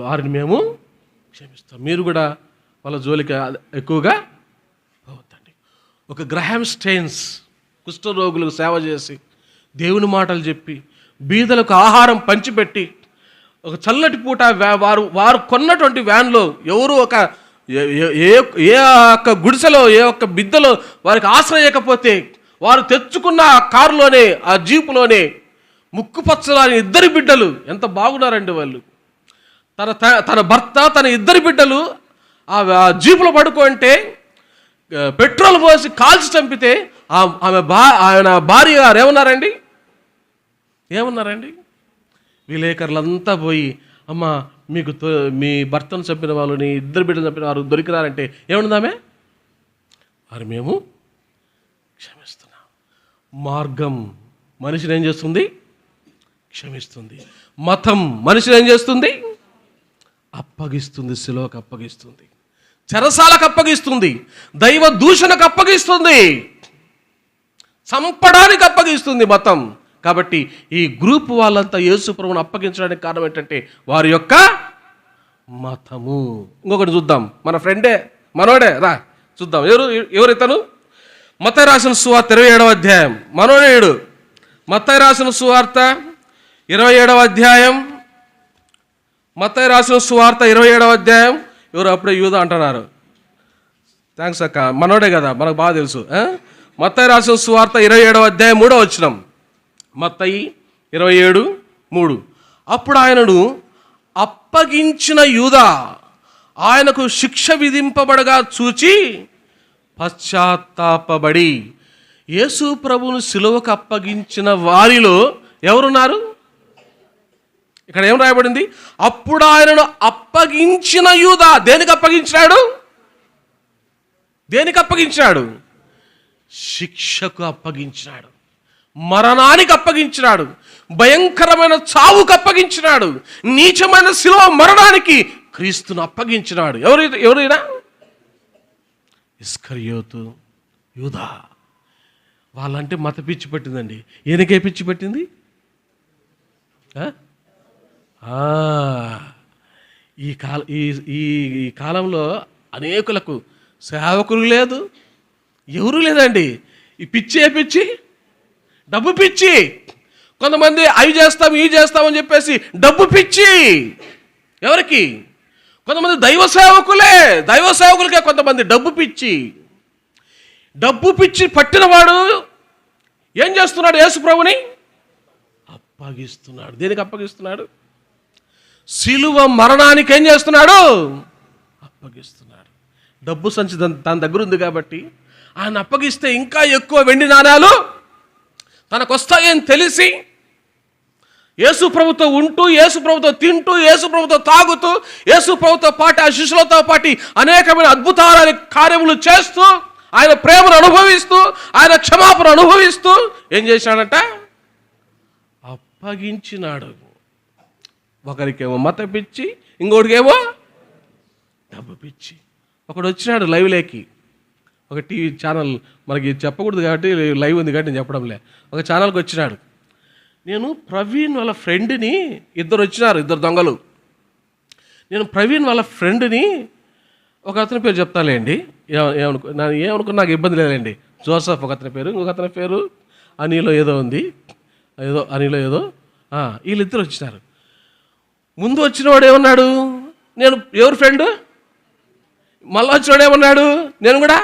వారిని మేము క్షమిస్తాం, మీరు కూడా వాళ్ళ జోలికి ఎక్కువగా పోవద్దండి. ఒక గ్రహామ్ స్టెయిన్స్ కుష్ఠరోగులకు సేవ చేసి, దేవుని మాటలు చెప్పి, బీదలకు ఆహారం పంచిపెట్టి, ఒక చల్లటి పూట వారు కొన్నటువంటి వ్యాన్లో ఎవరు ఏ ఒక్క గుడిసెలో, ఏ ఒక్క బిద్దలో వారికి ఆశ్రయకపోతే వారు తెచ్చుకున్న ఆ కారులోనే, ఆ జీపులోనే ముక్కుపచ్చలాని 2 బిడ్డలు ఎంత బాగున్నారండి వాళ్ళు. తన భర్త, తన 2 బిడ్డలు ఆ జీపులో పడుకుంటే పెట్రోల్ పోసి కాల్చి చంపితే ఆయన భార్య గారు ఏమన్నారండి? విలేకరులంతా పోయి, అమ్మ మీకు మీ భర్తను చంపిన వాళ్ళని, 2 బిడ్డలు చంపిన వారు దొరికినారంటే ఏమన్నదామే? వారు మేము క్షమిస్తున్నాం. మార్గం మనిషిని ఏం చేస్తుంది? క్షమిస్తుంది. మతం మనిషిని ఏం చేస్తుంది? అప్పగిస్తుంది, శిలువకు అప్పగిస్తుంది, చెరసాలకు అప్పగిస్తుంది, దైవ దూషణకు అప్పగిస్తుంది, చంపడానికి అప్పగిస్తుంది మతం. కాబట్టి ఈ గ్రూప్ వాళ్ళంతా యేసు ప్రభువును అప్పగించడానికి కారణం ఏంటంటే వారి యొక్క మతము. ఇంకొకటి చూద్దాం, మన ఫ్రెండే, మనోడే, రా చూద్దాం. ఎవరితను? మత్తయి రాసిన సువార్త 27వ అధ్యాయం. మనోడేయుడు. మత్తయి రాసిన సువార్త 27వ అధ్యాయం. మత్తయి రాసిన సువార్త 27వ అధ్యాయం. ఎవరు అప్పుడే యూదా అంటున్నారు? థ్యాంక్స్ అక్క, మనోడే కదా, మనకు బాగా తెలుసు. మత్తయి రాసిన సువార్త 27వ అధ్యాయం 3వ వచనం. మత్తయి 27:3. అప్పుడు ఆయనను అప్పగించిన యూదా ఆయనకు శిక్ష విధింపబడగా చూచి పశ్చాత్తాపబడి, యేసు ప్రభువును సిలువకు అప్పగించిన వారిలో ఎవరున్నారు? ఇక్కడ ఏం రాయబడింది? అప్పుడు ఆయనను అప్పగించిన యూదా. దేనికి అప్పగించాడు? దేనికి అప్పగించాడు? శిక్షకు అప్పగించినాడు, మరణానికి అప్పగించినాడు, భయంకరమైన చావుకు అప్పగించినాడు, నీచమైన శిలువ మరణానికి క్రీస్తును అప్పగించినాడు. ఎవరైనా? ఇస్కరియోతు, యూదా. వాళ్ళంటే మత పిచ్చి పట్టిందండి. ఈయనకే పిచ్చి పట్టింది. ఈ కాలంలో అనేకులకు సేవకులు లేదు, ఎవరు లేదండి. ఈ పిచ్చి, ఏ పిచ్చి? డబ్బు పిచ్చి. కొంతమంది అవి చేస్తాం ఇవి చేస్తామని చెప్పేసి డబ్బు పిచ్చి. ఎవరికి? కొంతమంది దైవ సేవకులకే కొంతమంది డబ్బు పిచ్చి. డబ్బు పిచ్చి పట్టినవాడు ఏం చేస్తున్నాడు? యేసు ప్రభుని అప్పగిస్తున్నాడు. దేనికి అప్పగిస్తున్నాడు? సిలువ మరణానికి ఏం చేస్తున్నాడు? అప్పగిస్తున్నాడు. డబ్బు సంచి తన దగ్గర ఉంది కాబట్టి ఆయన అప్పగిస్తే ఇంకా ఎక్కువ వెండి నాణాలు తనకు వస్తాయని తెలిసి యేసు ప్రభుతో ఉంటూ, యేసు ప్రభుతో తింటూ, యేసు ప్రభుతో తాగుతూ, యేసు ప్రభుతో పాటు ఆ శిష్యులతో పాటు అనేకమైన అద్భుతాల కార్యములు చేస్తూ, ఆయన ప్రేమను అనుభవిస్తూ, ఆయన క్షమాపణ అనుభవిస్తూ ఏం చేశాడంట? అప్పగించినాడు. ఒకరికేమో మత పిచ్చి, ఇంకోటికేమో డబ్బు పిచ్చి. ఒకడు వచ్చినాడు లైవ్లోకి, ఒక టీవీ ఛానల్, మనకి చెప్పకూడదు కాబట్టి లైవ్ ఉంది కాబట్టి నేను చెప్పడంలే. ఒక ఛానల్కి వచ్చినాడు. నేను ప్రవీణ్ వాళ్ళ ఫ్రెండ్ని, ఇద్దరు వచ్చినారు, ఇద్దరు దొంగలు. నేను ప్రవీణ్ వాళ్ళ ఫ్రెండ్ని, ఒక అతని పేరు చెప్తాలేండి, ఏమనుకున్నా నాకు ఇబ్బంది లేదండి. జోసఫ్ ఒక అతని పేరు, ఇంకొక అతని పేరు అనిలో ఏదో ఉంది, అనిలో ఏదో. వీళ్ళిద్దరు వచ్చినారు. ముందు వచ్చినవాడు ఏమన్నాడు? నేను ఎవరు ఫ్రెండ్. మళ్ళీ వచ్చినవాడు ఏమన్నాడు? నేను కూడా.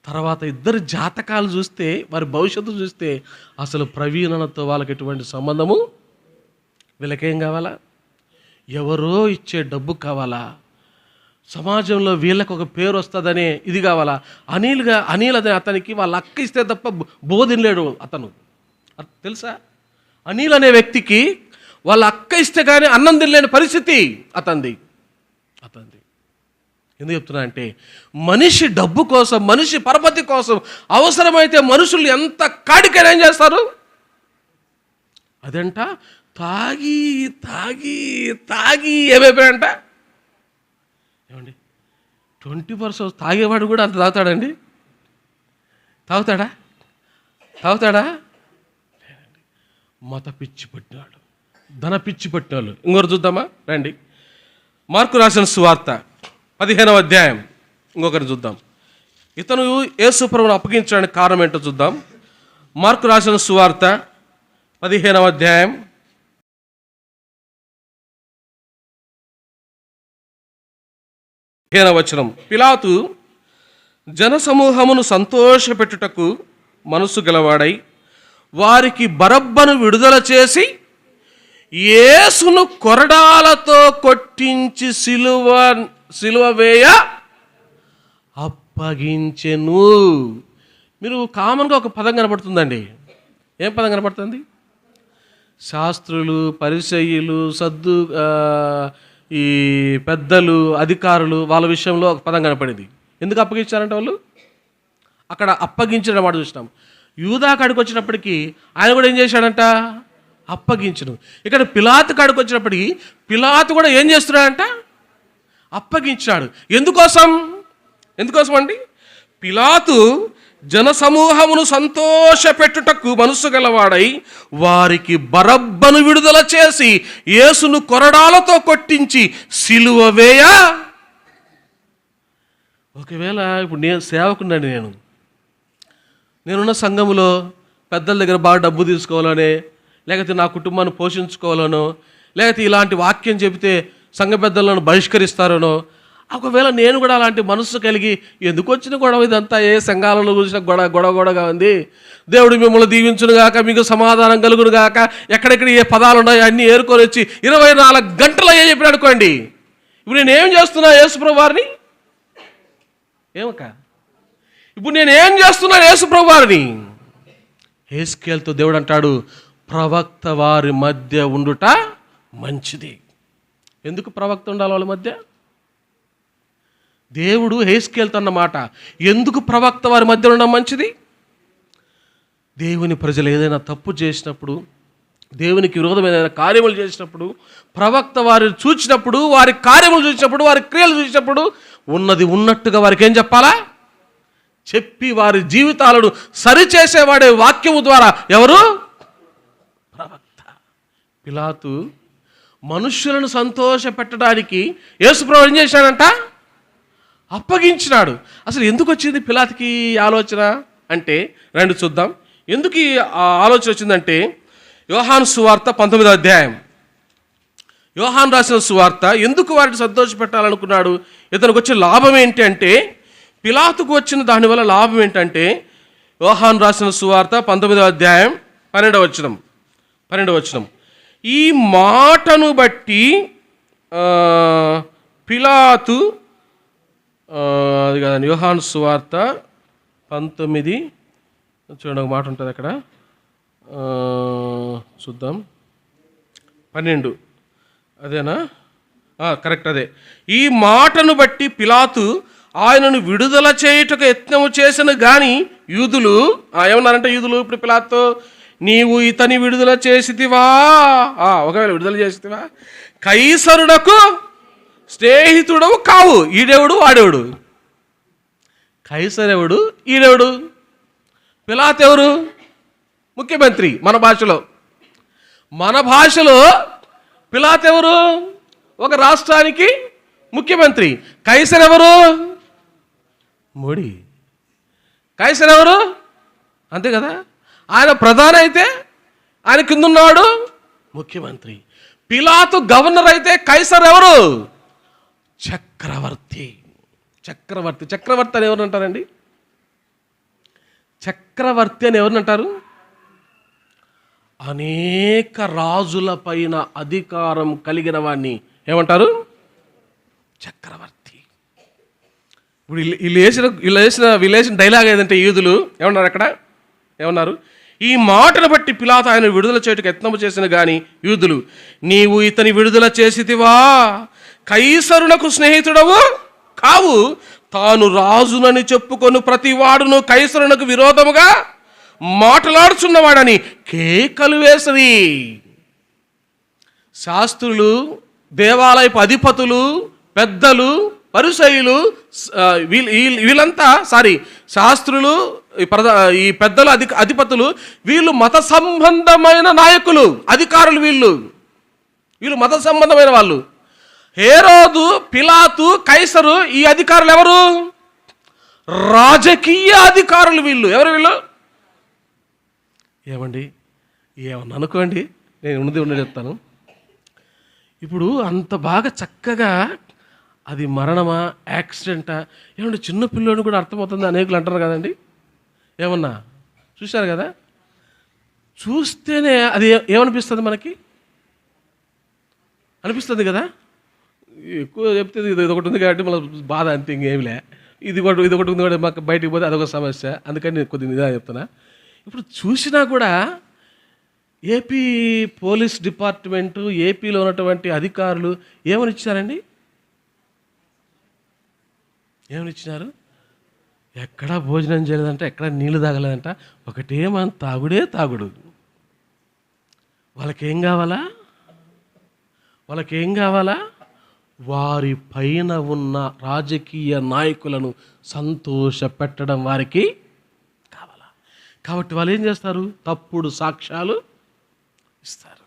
తర్వాత ఇద్దరు జాతకాలు చూస్తే, వారి భవిష్యత్తు చూస్తే అసలు ప్రవీణతో వాళ్ళకి ఎటువంటి సంబంధము. వీళ్ళకేం కావాలా? ఎవరో ఇచ్చే డబ్బు కావాలా? సమాజంలో వీళ్ళకి ఒక పేరు వస్తుందనే ఇది కావాలా? అనిల్ అదే అతనికి వాళ్ళ అక్క ఇస్తే తప్ప బోధినలేడు అతను. తెలుసా? అనిల్ అనే వ్యక్తికి వాళ్ళ అక్క ఇస్తే కానీ అన్నం తినలేని పరిస్థితి అతనిది. ఎందుకు చెప్తున్నా అంటే, మనిషి డబ్బు కోసం, మనిషి పరపతి కోసం అవసరమైతే మనుషులు ఎంత కాడికైనా ఏం చేస్తారు? అదంట తాగి తాగి తాగి ఏమైపోయాడంట. ఏమండి, 20% తాగేవాడు కూడా అంత తాగుతాడండి? తాగుతాడా? మత పిచ్చి పట్టినాడు, ధన పిచ్చి పట్టినాడు. ఇంకొకరు చూద్దామా రండి. మార్కు రాసిన సువార్త 15వ అధ్యాయం. ఇంకొకరిని చూద్దాం. ఇతను యేసు ప్రభువును అప్పగించడానికి కారణం ఏంటో చూద్దాం. మార్కు రాసిన సువార్త 15వ అధ్యాయం 15వ వచనం. పిలాతు జనసమూహమును సంతోషపెట్టుటకు మనసు గలవాడై వారికి బరబ్బను విడుదల చేసి యేసును కొరడాలతో కొట్టించి సిలువ వేయ అప్పగించెను. మీరు కామన్గా ఒక పదం కనపడుతుందండి. ఏం పదం కనపడుతుంది? శాస్త్రులు, పరిసయ్యులు, ఈ పెద్దలు, అధికారులు వాళ్ళ విషయంలో ఒక పదం కనపడింది. ఎందుకు అప్పగించారంటే వాళ్ళు అక్కడ అప్పగించడం మాట చూసినాం. యూదా కాడికి వచ్చినప్పటికీ ఆయన కూడా ఏం చేశాడంట? అప్పగించను. ఇక్కడ పిలాతు కాడికి వచ్చినప్పటికీ పిలాతు కూడా ఏం చేస్తున్నాడంట? అప్పగించాడు. ఎందుకోసం అండి? పిలాతు జనసమూహమును సంతోషపెట్టుటకు మనస్సు గలవాడై వారికి బరబ్బను విడుదల చేసి యేసును కొరడాలతో కొట్టించి సిలువ వేయ. ఒకవేళ ఇప్పుడు నేను సేవకున్నాను, నేనున్న సంఘములో పెద్దల దగ్గర బాగా డబ్బు తీసుకోవాలనే, లేకపోతే నా కుటుంబాన్ని పోషించుకోవాలనో, లేకపోతే ఇలాంటి వాక్యం చెబితే సంఘ పెద్దలను బహిష్కరిస్తారనో, ఒకవేళ నేను కూడా అలాంటి మనస్సు కలిగి ఎందుకు వచ్చిన గొడవ ఇదంతా, ఏ సంఘాలలో చూసిన గొడవగా ఉంది, దేవుడు మిమ్మల్ని దీవించును గాక, మీకు సమాధానం కలుగును గాక, ఎక్కడెక్కడ ఏ పదాలు ఉన్నాయో అన్నీ ఏరుకొని వచ్చి 24 గంటలు అయ్యే చెప్పిన అనుకోండి. ఇప్పుడు నేను ఏం చేస్తున్నా యేసుప్రభు వారిని? ఇప్పుడు నేను ఏం చేస్తున్నాను యేసుప్రభు వారిని? హెస్కేలుతో దేవుడు అంటాడు, ప్రవక్త వారి మధ్య ఉండుట మంచిది. ఎందుకు ప్రవక్త ఉండాలి వాళ్ళ మధ్య? దేవుడు హెస్కేలుతో అన్నమాట. ఎందుకు ప్రవక్త వారి మధ్య ఉండడం మంచిది? దేవుని ప్రజలు ఏదైనా తప్పు చేసినప్పుడు, దేవునికి విరోధమైన కార్యములు చేసినప్పుడు, ప్రవక్త వారిని చూచినప్పుడు, వారి కార్యములు చూసినప్పుడు, వారి క్రియలు చూసినప్పుడు ఉన్నది ఉన్నట్టుగా వారికి ఏం చెప్పాలా? చెప్పి వారి జీవితాలను సరిచేసేవాడే వాక్యము ద్వారా. ఎవరు? ప్రవక్త. పిలాతు మనుష్యులను సంతోష పెట్టడానికి యేసుప్రభువు ఏం చేశాడంట? అప్పగించినాడు. అసలు ఎందుకు వచ్చింది పిలాతుకి ఆలోచన అంటే రండి చూద్దాం. ఎందుకు ఈ ఆలోచన వచ్చిందంటే, యోహాను సువార్త 19వ అధ్యాయం. యోహాను రాసిన సువార్త. ఎందుకు వారిని సంతోష పెట్టాలనుకున్నాడు? ఇతనికి వచ్చే లాభం ఏంటి అంటే, పిలాతుకు వచ్చిన దానివల్ల లాభం ఏంటంటే, యోహాను రాసిన సువార్త 19వ అధ్యాయం 12వ వచనం. ఈ మాటను బట్టి పిలాతు, అది కాదండి, యోహాను సువార్త 19 చూడండి, ఒక మాట ఉంటుంది అక్కడ, చూద్దాం, 12 అదేనా? కరెక్ట్, అదే. ఈ మాటను బట్టి పిలాతు ఆయనను విడుదల చేయుటకు యత్నము చేసిన గాని యూదులు ఏమన్నారంటే, యూదులు ఇప్పుడు పిలాతు, నీవు ఇతని విడుదల చేసితివా? ఒకవేళ విడుదల చేసితివా, కైసరునకు స్నేహితుడవు కావు. ఈడెవడు వాడెవడు? కైసరు ఎవడు, ఈడెవడు? పిలాతు ఎవరు? ముఖ్యమంత్రి. మన భాషలో పిలాతు ఎవరు? ఒక రాష్ట్రానికి ముఖ్యమంత్రి. కైసరు ఎవరు? మోడీ. కైసరు ఎవరు? అంతే కదా. ఆయన ప్రధాని అయితే ఆయన కింద ఉన్నవాడు ముఖ్యమంత్రి. పిలాతు గవర్నర్ అయితే కైసరు ఎవరు? చక్రవర్తి. చక్రవర్తి అని ఎవరు అంటారండి? చక్రవర్తి అని ఎవరిని అంటారు? అనేక రాజుల పైన అధికారం కలిగిన వాడిని ఏమంటారు? చక్రవర్తి. ఇప్పుడు వీళ్ళు వేసిన డైలాగ్ ఏదంటే, యూదులు ఏమన్నారు అక్కడ? ఏమన్నారు? ఈ మాటను బట్టి పిలాతు ఆయన విడుదల చేయుటకు యత్నము చేసిన గాని యూదులు, నీవు ఇతని విడుదల చేసితివా, కైసరునకు స్నేహితుడవు కావు, తాను రాజునని చెప్పుకొని ప్రతి వాడును కైసరునకు విరోధముగా మాట్లాడుచున్నవాడని కేకలు వేసిరి. శాస్త్రులు, దేవాలయపు అధిపతులు, పెద్దలు, పరిసయ్యులు, వీళ్ళంతా శాస్త్రులు, ఈ పెద్దలు, అధిపతులు, వీళ్ళు మత సంబంధమైన నాయకులు, అధికారులు. వీళ్ళు మత సంబంధమైన వాళ్ళు. హేరోదు, పిలాతు, కైసరు, ఈ అధికారులు ఎవరు? రాజకీయ అధికారులు వీళ్ళు. ఎవరు వీళ్ళు? ఏమండి, ఏమన్నా అనుకోండి, నేను ఉన్నది చెప్తాను. ఇప్పుడు అంత బాగా చక్కగా అది మరణమా, యాక్సిడెంటా, ఏమంటే చిన్న పిల్లోని కూడా అర్థమవుతుంది అనేకులు అంటారు కదండి. ఏమన్నా చూశారు కదా? చూస్తేనే అది ఏమనిపిస్తుంది మనకి? అనిపిస్తుంది కదా. ఎక్కువ చెప్తే ఇది ఒకటి ఉంది కాబట్టి మన బాధ, అంతే, ఇంకేమిలే. ఇది ఒకటి ఉంది కూడా మాకు బయటికి పోతే అదొక సమస్య. అందుకని నేను కొద్దిగా నిదానం చెప్తున్నా. ఇప్పుడు చూసినా కూడా ఏపీ పోలీస్ డిపార్ట్మెంటు, ఏపీలో ఉన్నటువంటి అధికారులు ఏమని ఇచ్చారండి? ఏమని ఇచ్చినారు? ఎక్కడా భోజనం చేయలేదంట, ఎక్కడా నీళ్లు తాగలేదంట, ఒకటే మన తాగుడే తాగుడు. వాళ్ళకేం కావాలా? వాళ్ళకేం కావాలా? వారి పైన ఉన్న రాజకీయ నాయకులను సంతోష పెట్టడం వారికి కావాలా. కాబట్టి వాళ్ళు ఏం చేస్తారు? తప్పుడు సాక్ష్యాలు ఇస్తారు.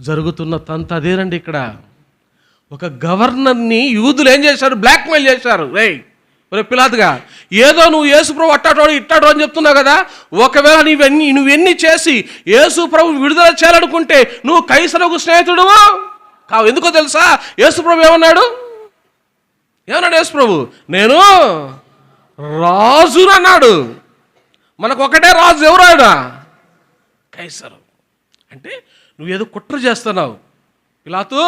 జరుగుతున్న తంత అదేనండి. ఇక్కడ ఒక గవర్నర్ని యూదులు ఏం చేశారు? బ్లాక్మెయిల్ చేశారు. పిలాతుగా, ఏదో నువ్వు యేసుప్రభు అట్టాటో ఇట్టాటో అని చెప్తున్నావు కదా, ఒకవేళ నువ్వెన్ని చేసి యేసుప్రభు విడుదల చేయాలనుకుంటే నువ్వు కైసరుకు స్నేహితుడు కావు. ఎందుకో తెలుసా? యేసుప్రభు ఏమన్నాడు? యేసుప్రభు, నేను రాజును అన్నాడు. మనకు ఒకటే రాజు, ఎవరు ఆయన? కైసరు. అంటే నువ్వేదో కుట్ర చేస్తున్నావు పిలాతు,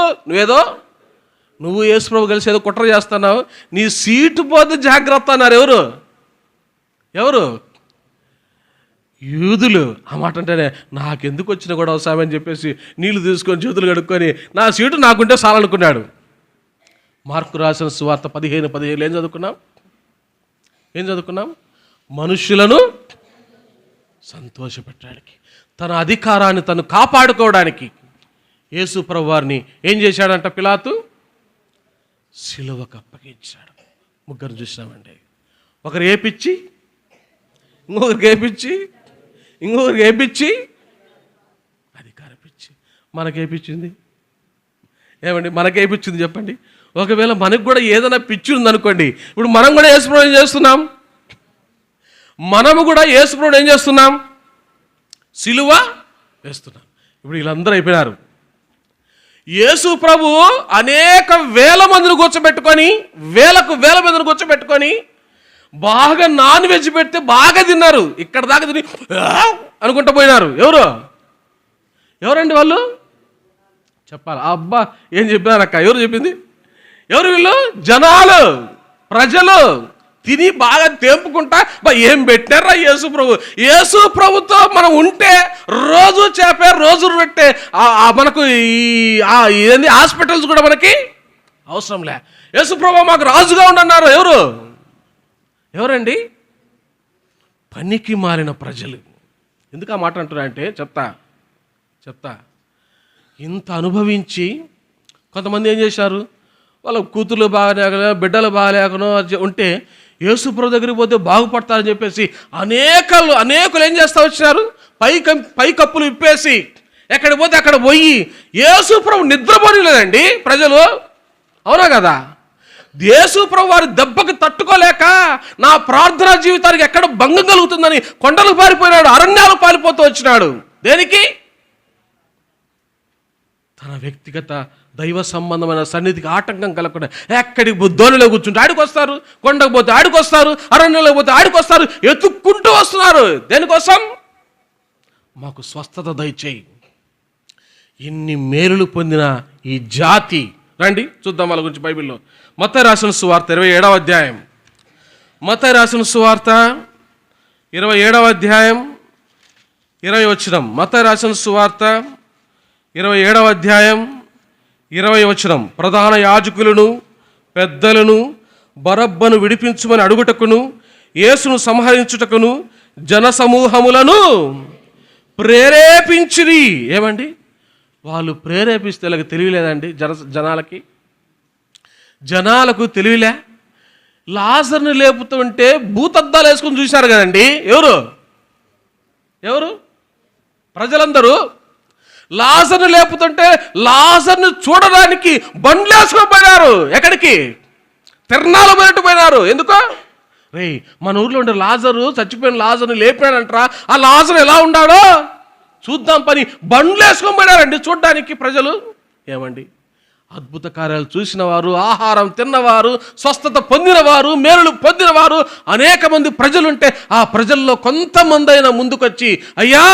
నువ్వు యేసుప్రభు కలిసి ఏదో కుట్ర చేస్తున్నావు, నీ సీటు పోతే జాగ్రత్త అన్నారు. ఎవరు? యూదులు. ఆ మాట అంటేనే నాకెందుకు వచ్చిన కూడా అవసరం అని చెప్పేసి నీళ్లు తీసుకొని చేతులు కడుక్కొని నా సీటు నాకుంటే చాలనుకున్నాడు. మార్కు రాసిన సువార్త 15:17 ఏం చదువుకున్నాం? మనుష్యులను సంతోషపెట్టడానికి, తన అధికారాన్ని తను కాపాడుకోవడానికి యేసు ప్రభు వారిని ఏం చేశాడంట? పిలాతు సిలువకు అప్పగించాడు. ముగ్గురు చూసినామండి. ఒకరు ఏపిచ్చి, ఇంకొకరికి ఏపిచ్చి అధికారం ఇచ్చి. మనకేపించింది ఏమండి? మనకేపించింది చెప్పండి. ఒకవేళ మనకు కూడా ఏదైనా పిచ్చి ఉందనుకోండి, ఇప్పుడు మనం కూడా యేసుప్రభు ఏం చేస్తున్నాం? ఏం చేస్తున్నాం? సిలువ వేస్తున్నాం. ఇప్పుడు వీళ్ళందరూ అయిపోయినారు. యేసు ప్రభు అనేక వేల మందిని కూర్చోబెట్టుకొని, వేల మందిని కూర్చోబెట్టుకొని బాగా నాన్ వెజ్ పెడితే బాగా తిన్నారు. ఇక్కడ దాకా తిని అనుకుంటూ పోయినారు. ఎవరండి వాళ్ళు? చెప్పాలి. అబ్బా ఏం చెప్పినారక్క? ఎవరు చెప్పింది? ఎవరు వీళ్ళు? జనాలు, ప్రజలు తిని బాగా తేంపుకుంటా ఏం పెట్టారా యేసు ప్రభుతో మనం ఉంటే రోజు చేపే, రోజు పెట్టే మనకు ఇదేంటి హాస్పిటల్స్ కూడా మనకి అవసరం లే. యేసు ప్రభు మాకు రాజుగా ఉండన్నారు. ఎవరండి? పనికి మారిన ప్రజలు. ఎందుకు ఆ మాట అంటున్నా అంటే చెప్తా. ఇంత అనుభవించి కొంతమంది ఏం చేశారు? వాళ్ళ కూతుర్లు బాగాలేకనో, బిడ్డలు బాగాలేకనో ఉంటే యేసుప్రభు దగ్గరికి పోతే బాగుపడతారని చెప్పేసి అనేకులు ఏం చేస్తా వచ్చినారు? పై కప్పులు ఇప్పేసి ఎక్కడికి పోతే అక్కడ పోయి యేసుప్రభు నిద్రపోలేదండి ప్రజలు. అవునా కదా? యేసుప్రభు వారి దెబ్బకి తట్టుకోలేక నా ప్రార్థనా జీవితానికి ఎక్కడ భంగం కలుగుతుందని కొండలు పారిపోయినాడు, అరణ్యాలు పారిపోతూ వచ్చినాడు. దేనికి? తన వ్యక్తిగత దైవ సంబంధమైన సన్నిధికి ఆటంకం కలగకుండా ఎక్కడికి ధోనిలో కూర్చుంటే ఆడికొస్తారు, కొండకు పోతే ఆడికొస్తారు, అరణ్యంలో పోతే ఆడికొస్తారు, ఎత్తుక్కుంటూ వస్తున్నారు. దేనికోసం? మాకు స్వస్థత దయచేయి. ఎన్ని మేలులు పొందిన ఈ జాతి. రండి చూద్దాం వాళ్ళ గురించి బైబిల్లో. మత్తయి రాసిన సువార్త 27వ అధ్యాయం. మత్తయి రాసిన సువార్త 27వ అధ్యాయం 20 వచనం. మత్తయి రాసిన సువార్త 27వ అధ్యాయం 20 వచనం. ప్రధాన యాజకులను పెద్దలను బరబ్బను విడిపించుమని అడుగుటకును యేసును సంహరించుటకును జనసమూహములను ప్రేరేపించిరి. ఏమండి? వాళ్ళు ప్రేరేపిస్తే వాళ్ళకి తెలియలేదండి. జనాలకు తెలియలే. లాజర్ని లేపుతుంటే భూతద్దాలు వేసుకొని చూశారు కదండి. ఎవరు? ప్రజలందరూ. లాజర్ని లేపుతుంటే లాజర్ని చూడడానికి బండ్లు వేసుకొని ఎక్కడికి? తిరణాలు పోయినారు. ఎందుకో? మన ఊర్లో ఉండే లాజరు, చచ్చిపోయిన లాజర్ని లేపినాడంటారా. ఆ లాజర్ ఎలా ఉన్నాడో చూద్దాం పని బండ్లు వేసుకొని పోయినారండి చూడ్డానికి ప్రజలు. ఏమండి? అద్భుత కార్యాలు చూసిన వారు, ఆహారం తిన్నవారు, స్వస్థత పొందినవారు, మేలులు పొందినవారు అనేక మంది ప్రజలుంటే ఆ ప్రజల్లో కొంతమంది అయినా ముందుకొచ్చి అయ్యా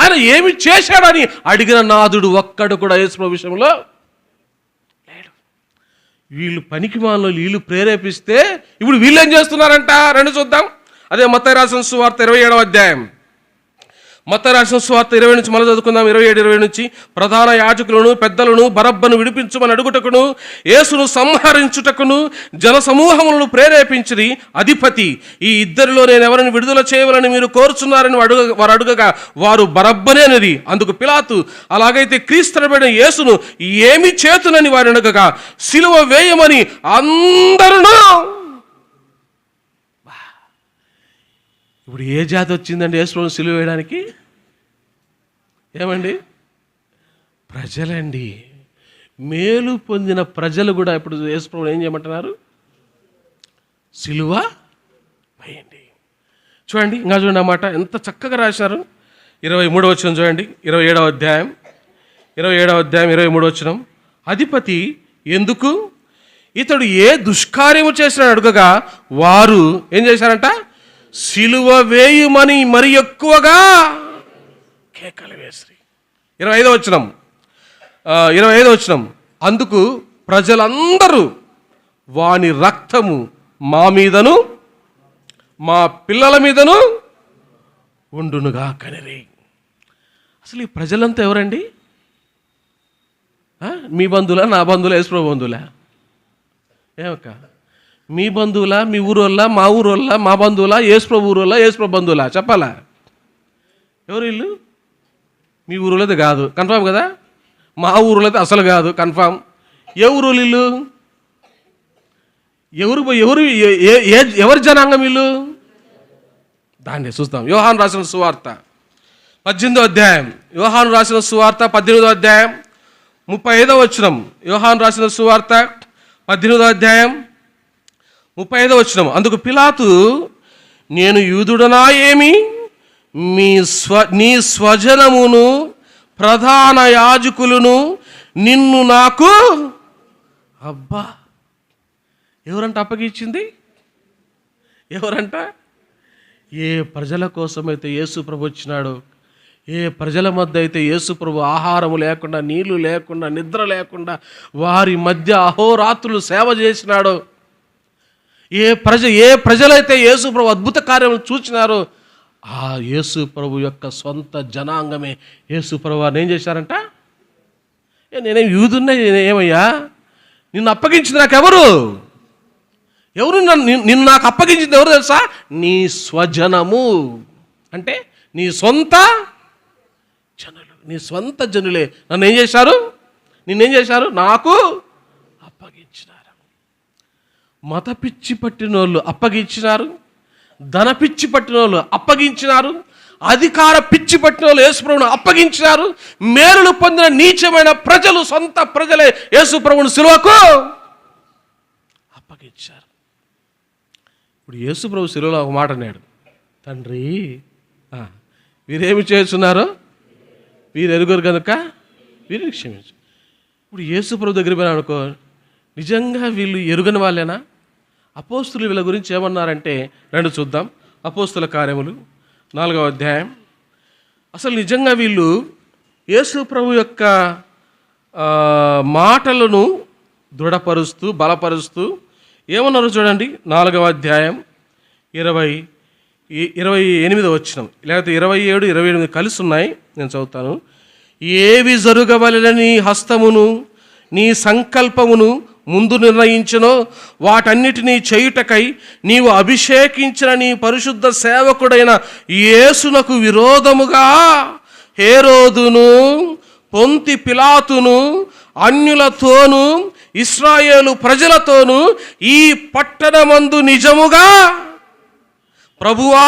ఆయన ఏమి చేశాడని అడిగిన నాదుడు ఒక్కడు కూడా యేసు విషయంలో లేడు. వీళ్ళు పనికి మాలో వీళ్ళు ప్రేరేపిస్తే ఇప్పుడు వీళ్ళు ఏం చేస్తున్నారంట? రండి చూద్దాం. అదే మత్తయి రాసిన సువార్త 27వ అధ్యాయం మత్తయి రాసిన సువార్త 20 నుంచి మనం చదువుకుందాం. 27-20 నుంచి. ప్రధాన యాజకులను పెద్దలను బరబ్బను విడిపించమని అడుగుటకును యేసును సంహరించుటకును జన సమూహములను ప్రేరేపించిరి. అధిపతి, ఈ ఇద్దరిలో నేను ఎవరిని విడుదల చేయవాలని మీరు కోరుచున్నారని వారు అడుగగా వారు బరబ్బనే అనేది. అందుకు పిలాతు, అలాగైతే క్రీస్తునబడిన యేసును ఏమి చేతునని వారు అడగగా సిలువ వేయమని అందరూ. ఇప్పుడు ఏ జాతి వచ్చిందండి యేసును సిలువ వేయడానికి? ఏమండి? ప్రజలండి. మేలు పొందిన ప్రజలు కూడా ఇప్పుడు యేసుప్రభుని ఏం చేయమంటున్నారు? సిలువ వేయండి. చూడండి, ఇంకా చూడండి అన్నమాట ఎంత చక్కగా రాశారు. 23వ వచనం చూడండి. 27వ అధ్యాయం 23వ వచనం. అధిపతి ఎందుకు ఇతడు ఏ దుష్కార్యము చేసినాడు అడుగగా వారు ఏం చేశారంట? సిలువ వేయుమని మరి ఎక్కువగా కేకలు వేసిరి. 25వ వచనం. అందుకు ప్రజలందరూ వాని రక్తము మా మీదను మా పిల్లల మీదను ఉండునుగా కనిరి. అసలు ఈ ప్రజలంతా ఎవరండి? మీ బంధువులా, నా బంధువులా, యేసుప్రభు బంధువులా? ఏమక్క? మీ బంధువులా, మీ ఊరోళ్ళ, మా ఊరోళ్ళ, మా బంధువులా, యేసుప్రభు ఊరోళ్ళ, యేసుప్రభు బంధువులా? చెప్పాలా? ఎవరు వీళ్ళు? మీ ఊరిలో అయితే కాదు, కన్ఫామ్ కదా. మా ఊరిలో అయితే అసలు కాదు, కన్ఫామ్. ఏ ఊరు వీళ్ళు? ఎవరి జనాంగం వీళ్ళు? దాన్ని చూస్తాం. యోహాను రాసిన సువార్త 18వ అధ్యాయం. యోహాను రాసిన సువార్త 18వ అధ్యాయం 35వ వచనం. యోహాను రాసిన సువార్త 18వ అధ్యాయం 35వ వచనం. అందుకు పిలాతు, నేను యూదుడనా ఏమి? నీ స్వజనమును ప్రధాన యాజకులను నిన్ను నాకు. అబ్బా, ఎవరంట అప్పగించింది? ఎవరంట? ఏ ప్రజల కోసమైతే యేసు ప్రభు వచ్చినాడో, ఏ ప్రజల మధ్య అయితే యేసు ప్రభు ఆహారము లేకుండా, నీళ్లు లేకుండా, నిద్ర లేకుండా వారి మధ్య అహోరాత్రులు సేవ చేసినాడో, ఏ ప్రజలైతే యేసు ప్రభు అద్భుత కార్యములు చూచినారో ఆ యేసు ప్రభు యొక్క సొంత జనాంగమే యేసు ప్రభు వారిని ఏం చేశారంట? నేనేం యూదున్నా ఏమయ్యా? నిన్ను అప్పగించింది నాకెవరు? ఎవరు నిన్ను నాకు అప్పగించింది ఎవరు తెలుసా? నీ స్వజనము అంటే నీ సొంత జనులు. నీ సొంత జనులే నన్ను ఏం చేశారు? నిన్నేం చేశారు? నాకు అప్పగించినారు. మత పిచ్చి పట్టిన వాళ్ళు అప్పగించినారు, ధన పిచ్చి పట్టిన వాళ్ళు అప్పగించినారు, అధికార పిచ్చి పట్టిన వాళ్ళు యేసుప్రభుని అప్పగించినారు. మేలులు పొందిన నీచమైన ప్రజలు, సొంత ప్రజలే యేసుప్రభుని సిలువకు అప్పగించారు. ఇప్పుడు యేసుప్రభు సిలువలో ఒక మాట అన్నాడు, తండ్రి వీరేమి చేస్తున్నారో వీరు ఎరుగురు కనుక వీరిని క్షమించు. ఇప్పుడు యేసుప్రభు దగ్గర పోయినా అనుకో, నిజంగా వీళ్ళు ఎరుగని వాళ్ళేనా? అపోస్తులు వీళ్ళ గురించి ఏమన్నారంటే రెండు చూద్దాం. అపోస్తుల కార్యములు 4వ అధ్యాయం. అసలు నిజంగా వీళ్ళు యేసు ప్రభు యొక్క మాటలను దృఢపరుస్తూ బలపరుస్తూ ఏమన్నారు చూడండి. 4వ అధ్యాయం 28వ వచనం, లేకపోతే 27, 28 కలిసి ఉన్నాయి, నేను చదువుతాను. ఏవి జరుగవలెనని నీ హస్తమును నీ సంకల్పమును ముందు నిర్ణయించునో వాటన్నిటినీ చేయుటకై నీవు అభిషేకించిన నీ పరిశుద్ధ సేవకుడైన యేసునకు విరోధముగా హేరోదును, పొంతి పిలాతును, అన్యులతోనూ ఇశ్రాయేలు ప్రజలతోనూ ఈ పట్టణమందు నిజముగా ప్రభువా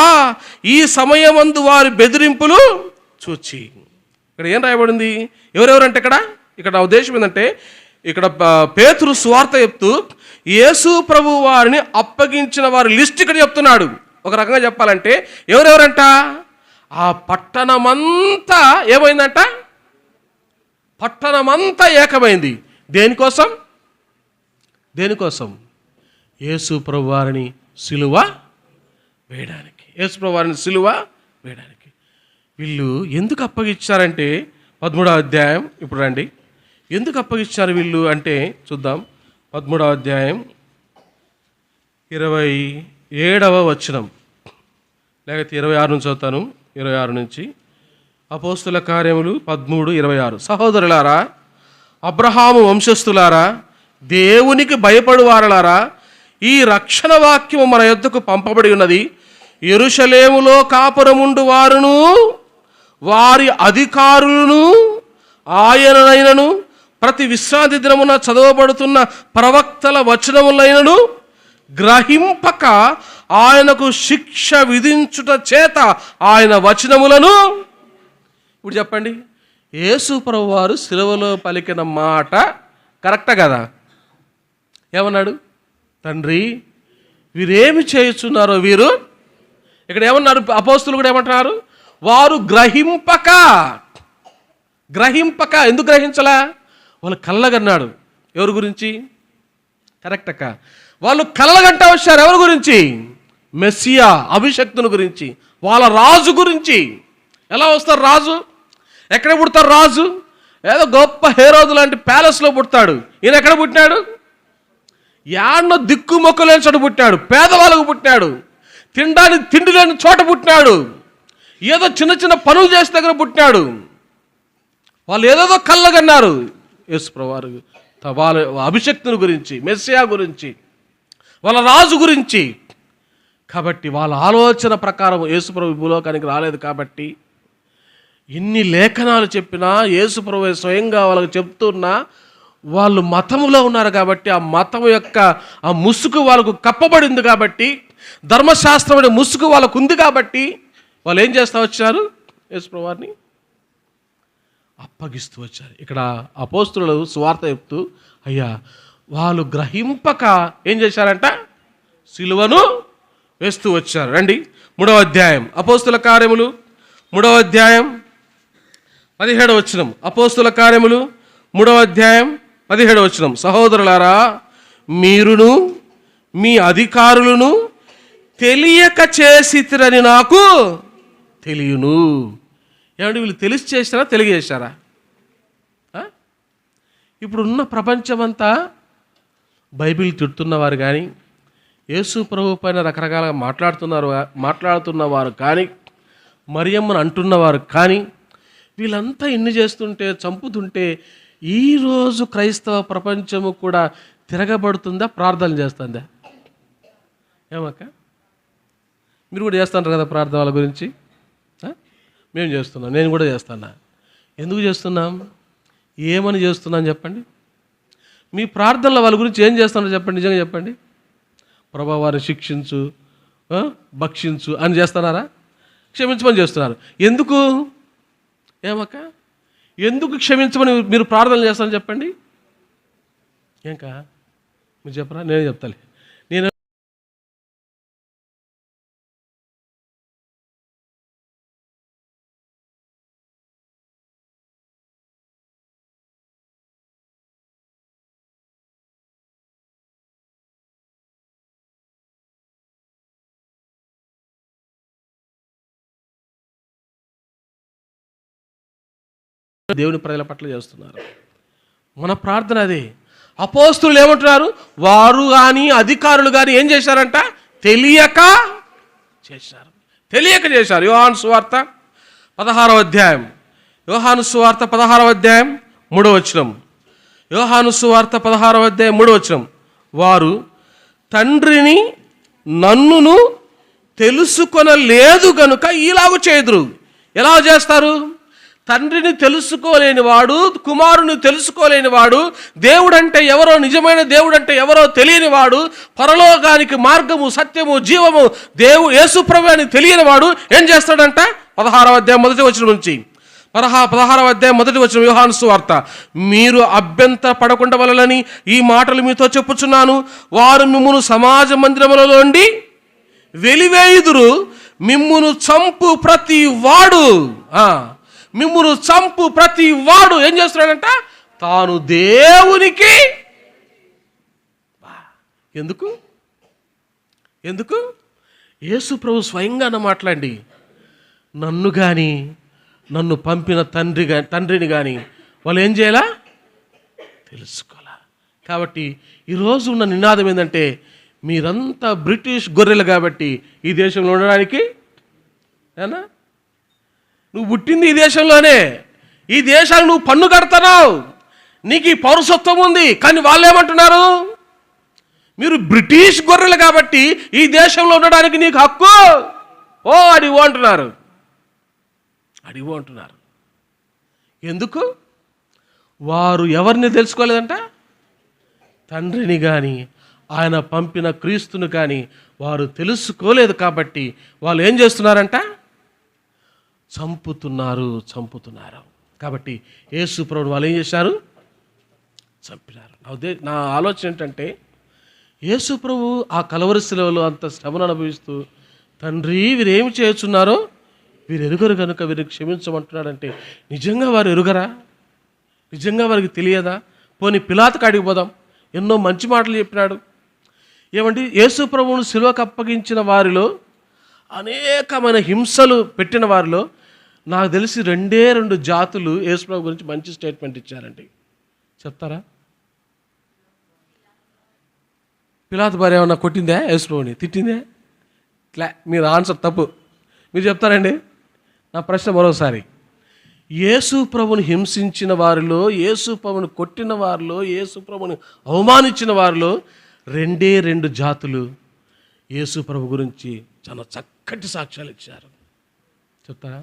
ఈ సమయమందు వారి బెదిరింపులు చూచి. ఇక్కడ ఏం రాయబడింది? ఎవరెవరంటే ఇక్కడ నా ఉద్దేశం ఏంటంటే, ఇక్కడ పేతురు సువార్త చెప్తూ యేసు ప్రభు వారిని అప్పగించిన వారి లిస్ట్ ఇక్కడ చెప్తున్నాడు. ఒక రకంగా చెప్పాలంటే ఎవరెవరంట? ఆ పట్టణమంతా ఏమైందంట? పట్టణమంతా ఏకమైంది. దేనికోసం? యేసు ప్రభు వారిని సిలువ వేయడానికి. యేసు ప్రభు వారిని సిలువ వేయడానికి. వీళ్ళు ఎందుకు అప్పగించారంటే 13వ అధ్యాయం. ఇప్పుడు రండి, ఎందుకు అప్పగించారు వీళ్ళు అంటే చూద్దాం. 13వ అధ్యాయం 27వ వచనం, లేకపోతే 26 నుంచి చదువుతాను. 26 నుంచి అపోస్తుల కార్యములు 13:26. సహోదరులారా, అబ్రహాము వంశస్థులారా, దేవునికి భయపడువారలారా, ఈ రక్షణ వాక్యము మన యొద్దకు పంపబడి ఉన్నది. యెరూషలేములో కాపురముండు వారును వారి అధికారులను ఆయననైనను ప్రతి విశ్రాంతి దినమున చదవబడుతున్న ప్రవక్తల వచనములైనను గ్రహింపక ఆయనకు శిక్ష విధించుట చేత ఆయన వచనములను, ఇప్పుడు చెప్పండి, యేసు ప్రభువు వారు సిలువలో పలికిన మాట కరెక్టా కదా? ఏమన్నాడు? తండ్రి, వీరేమి చేయుచున్నారో వీరు, ఇక్కడ ఏమన్నారు? అపోస్తులు కూడా ఏమంటున్నారు? వారు గ్రహింపక. ఎందుకు గ్రహించలా? వాళ్ళు కళ్ళగన్నాడు. ఎవరి గురించి? కరెక్ట్ అక్క. వాళ్ళు కళ్ళగంట వచ్చారు. ఎవరి గురించి? మెస్సియా, అభిషక్తుని గురించి, వాళ్ళ రాజు గురించి. ఎలా వస్తారు రాజు? ఎక్కడ పుడతారు రాజు? ఏదో గొప్ప హేరోదు లాంటి ప్యాలెస్లో పుడతాడు. ఈయన ఎక్కడ పుట్టినాడు? యాడ్నో దిక్కు మొక్కు లేని చోట పుట్టినాడు. పేదవాళ్ళకు పుట్టినాడు. తినడానికి తిండి లేని చోట పుట్టినాడు. ఏదో చిన్న చిన్న పనులు చేసే దగ్గర పుట్టినాడు. వాళ్ళు ఏదేదో కళ్ళగన్నారు. యేసు ప్రభువారు వాళ్ళ అభిషక్తుని గురించి, మెస్సియా గురించి, వాళ్ళ రాజు గురించి. కాబట్టి వాళ్ళ ఆలోచన ప్రకారం యేసు ప్రభు భూలోకానికి రాలేదు. కాబట్టి ఇన్ని లేఖనాలు చెప్పినా, యేసు ప్రభు స్వయంగా వాళ్ళకి చెప్తున్నా, వాళ్ళు మతములో ఉన్నారు. కాబట్టి ఆ మతం యొక్క ఆ ముసుగు వాళ్ళకు కప్పబడింది. కాబట్టి ధర్మశాస్త్రం అనే ముసుగు వాళ్ళకు ఉంది. కాబట్టి వాళ్ళు ఏం చేస్తూ వచ్చారు? యేసు ప్రభు వారిని అప్పగిస్తూ వచ్చారు. ఇక్కడ అపోస్తులు సువార్త చెప్తూ, అయ్యా వాళ్ళు గ్రహింపక ఏం చేశారంట? సిలువను వేస్తూ వచ్చారు. రండి 3వ అధ్యాయం అపోస్తుల కార్యములు 3వ అధ్యాయం 17వ వచనం. అపోస్తుల కార్యములు 3వ అధ్యాయం 17వ వచనం. సహోదరులారా, మీరును మీ అధికారులను తెలియక చేసిరని నాకు తెలియను. ఏమంటే వీళ్ళు తెలిసి చేశారా, తెలియజేశారా? ఇప్పుడున్న ప్రపంచమంతా బైబిల్ తిడుతున్నవారు కానీ, యేసు ప్రభు పైన రకరకాలుగా మాట్లాడుతున్నవారు కానీ, మరియమ్మను అంటున్నవారు కానీ, వీళ్ళంతా ఇన్ని చేస్తుంటే, చంపుతుంటే, ఈరోజు క్రైస్తవ ప్రపంచము కూడా తిరగబడుతుందా, ప్రార్థన చేస్తుందా? ఏమక్క, మీరు కూడా చేస్తున్నారు కదా ప్రార్థన వాళ్ళ గురించి? మేము చేస్తున్నాం, నేను కూడా చేస్తున్నా. ఎందుకు చేస్తున్నాం? ఏమని చేస్తున్నాను చెప్పండి? మీ ప్రార్థనలో వాళ్ళ గురించి ఏం చేస్తున్నారో చెప్పండి, నిజంగా చెప్పండి. ప్రభా వారిని శిక్షించు, భక్షించు అని చేస్తున్నారా? క్షమించమని చేస్తున్నారు. ఎందుకు? ఏమక్క, ఎందుకు క్షమించమని మీరు ప్రార్థన చేస్తారని చెప్పండి. ఏంకా మీరు చెప్పరా? నేనే చెప్తాలే. నేను దేవుని ప్రజల పట్ల చేస్తున్నారు. మన ప్రార్థన అదే. అపోస్తులు ఏమంటున్నారు? వారు కానీ అధికారులు కానీ ఏం చేశారంట? తెలియక చేశారు. యోహాను సువార్త 16వ అధ్యాయం 16వ అధ్యాయం 3వ వచనం. యోహాను సువార్త 16వ అధ్యాయం 3వ వచనం. వారు తండ్రిని నన్నును తెలుసుకొనలేదు గనుక ఇలాగూ చేదురు. ఎలా చేస్తారు? తండ్రిని తెలుసుకోలేని వాడు, కుమారుని తెలుసుకోలేని వాడు, దేవుడంటే ఎవరో, నిజమైన దేవుడంటే ఎవరో తెలియని వాడు, పరలోకానికి మార్గము, సత్యము, జీవము యేసు ప్రభువు అని తెలియని వాడు ఏం చేస్తాడంట? 16వ అధ్యాయం 1వ వచనం నుంచి 16వ అధ్యాయం 1వ వచనం యోహాను సువార్త. మీరు అభ్యంతర పడకుండా వలలని ఈ మాటలు మీతో చెప్పుచున్నాను. వారు మిమ్మును సమాజ మందిరములలో నుండి వెలివేయుదురు. మిమ్మును చంపు ప్రతి వాడు ఏం చేస్తున్నాడంట? తాను దేవునికి. ఎందుకు? యేసు ప్రభు స్వయంగా మాట్లాడి, నన్ను కానీ నన్ను పంపిన తండ్రిని కానీ వాళ్ళు ఏం చేయాలా? తెలుసుకోవాలా. కాబట్టి ఈరోజు ఉన్న నినాదం ఏంటంటే, మీరంతా బ్రిటిష్ గొర్రెలు కాబట్టి ఈ దేశంలో ఉండడానికి ఏనా నువ్వు పుట్టింది ఈ దేశంలోనే, ఈ దేశానికి నువ్వు పన్ను కడుతున్నావు, నీకు ఈ పౌరసత్వం ఉంది. కానీ వాళ్ళు ఏమంటున్నారు? మీరు బ్రిటిష్ గొర్రెలు కాబట్టి ఈ దేశంలో ఉండడానికి నీకు హక్కు అడిగో అంటున్నారు. ఎందుకు? వారు ఎవరిని తెలుసుకోలేదంట? తండ్రిని కానీ ఆయన పంపిన క్రీస్తుని కానీ వారు తెలుసుకోలేదు. కాబట్టి వాళ్ళు ఏం చేస్తున్నారంట? చంపుతున్నారు. కాబట్టి యేసు ప్రభువుని వాళ్ళు ఏం చేశారు? చంపినారు. నా ఆలోచన ఏంటంటే, యేసు ప్రభు ఆ కలవరి శిలువలో అంత శ్రమను అనుభవిస్తూ, తండ్రి వీరేమి చేస్తున్నారో వీరు ఎరుగరు కనుక వీరికి క్షమించమంటున్నాడంటే, నిజంగా వారు ఎరుగరా? నిజంగా వారికి తెలియదా? పోనీ పిలాతు కాడికి పోదాం, ఎన్నో మంచి మాటలు చెప్పినాడు. ఏమండి, యేసు ప్రభువును శిలువకు అప్పగించిన వారిలో, అనేకమైన హింసలు పెట్టిన వారిలో నాకు తెలిసి 2 జాతులు యేసు ప్రభు గురించి మంచి స్టేట్మెంట్ ఇచ్చారండి. చెప్తారా? పిలాతు భార్య ఏమన్నా కొట్టిందా? యేసు ప్రభుని తిట్టిందే? మీరు ఆన్సర్ తప్పు. మీరు చెప్తారండి? నా ప్రశ్న మరోసారి. యేసు ప్రభుని హింసించిన వారిలో, యేసు ప్రభుని కొట్టిన వారిలో, యేసు ప్రభుని అవమానించిన వారిలో 2 జాతులు యేసు ప్రభు గురించి చాలా చక్కటి సాక్ష్యాలు ఇచ్చారు. చెప్తారా?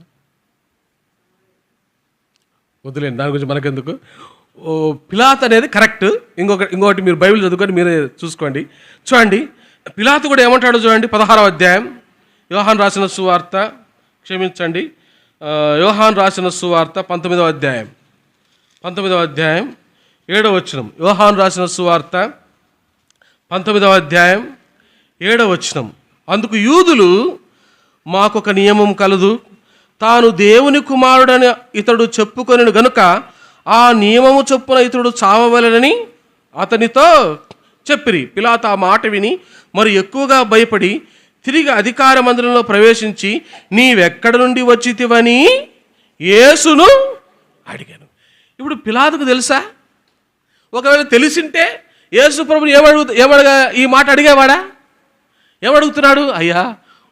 వదిలేండి, దాని గురించి మనకెందుకు. పిలాతు అనేది కరెక్ట్. ఇంకొకటి మీరు బైబిల్ చదువుకొని మీరే చూసుకోండి. చూడండి, పిలాతు కూడా ఏమంటాడో చూడండి. 16వ అధ్యాయం యోహాను రాసిన సువార్త, క్షమించండి, యోహాను రాసిన సువార్త 19వ అధ్యాయం 7వ వచనం. యోహాను రాసిన సువార్త 19వ అధ్యాయం 7వ వచనం. అందుకు యూదులు, మాకొక నియమం కలదు, తాను దేవుని కుమారుడని ఇతడు చెప్పుకొనిను గనుక ఆ నియమము చొప్పున ఇతడు చావవలెనని అతనితో చెప్పిరి. పిలాతు ఆ మాట విని మరి ఎక్కువగా భయపడి తిరిగి అధికార మందిరంలో ప్రవేశించి, నీవెక్కడ నుండి వచ్చితివని యేసును అడిగాను. ఇప్పుడు పిలాతుకు తెలుసా? ఒకవేళ తెలిసింటే యేసు ప్రభుని ఏమడగా ఈ మాట అడిగేవాడా? ఏమడుగుతున్నాడు? అయ్యా,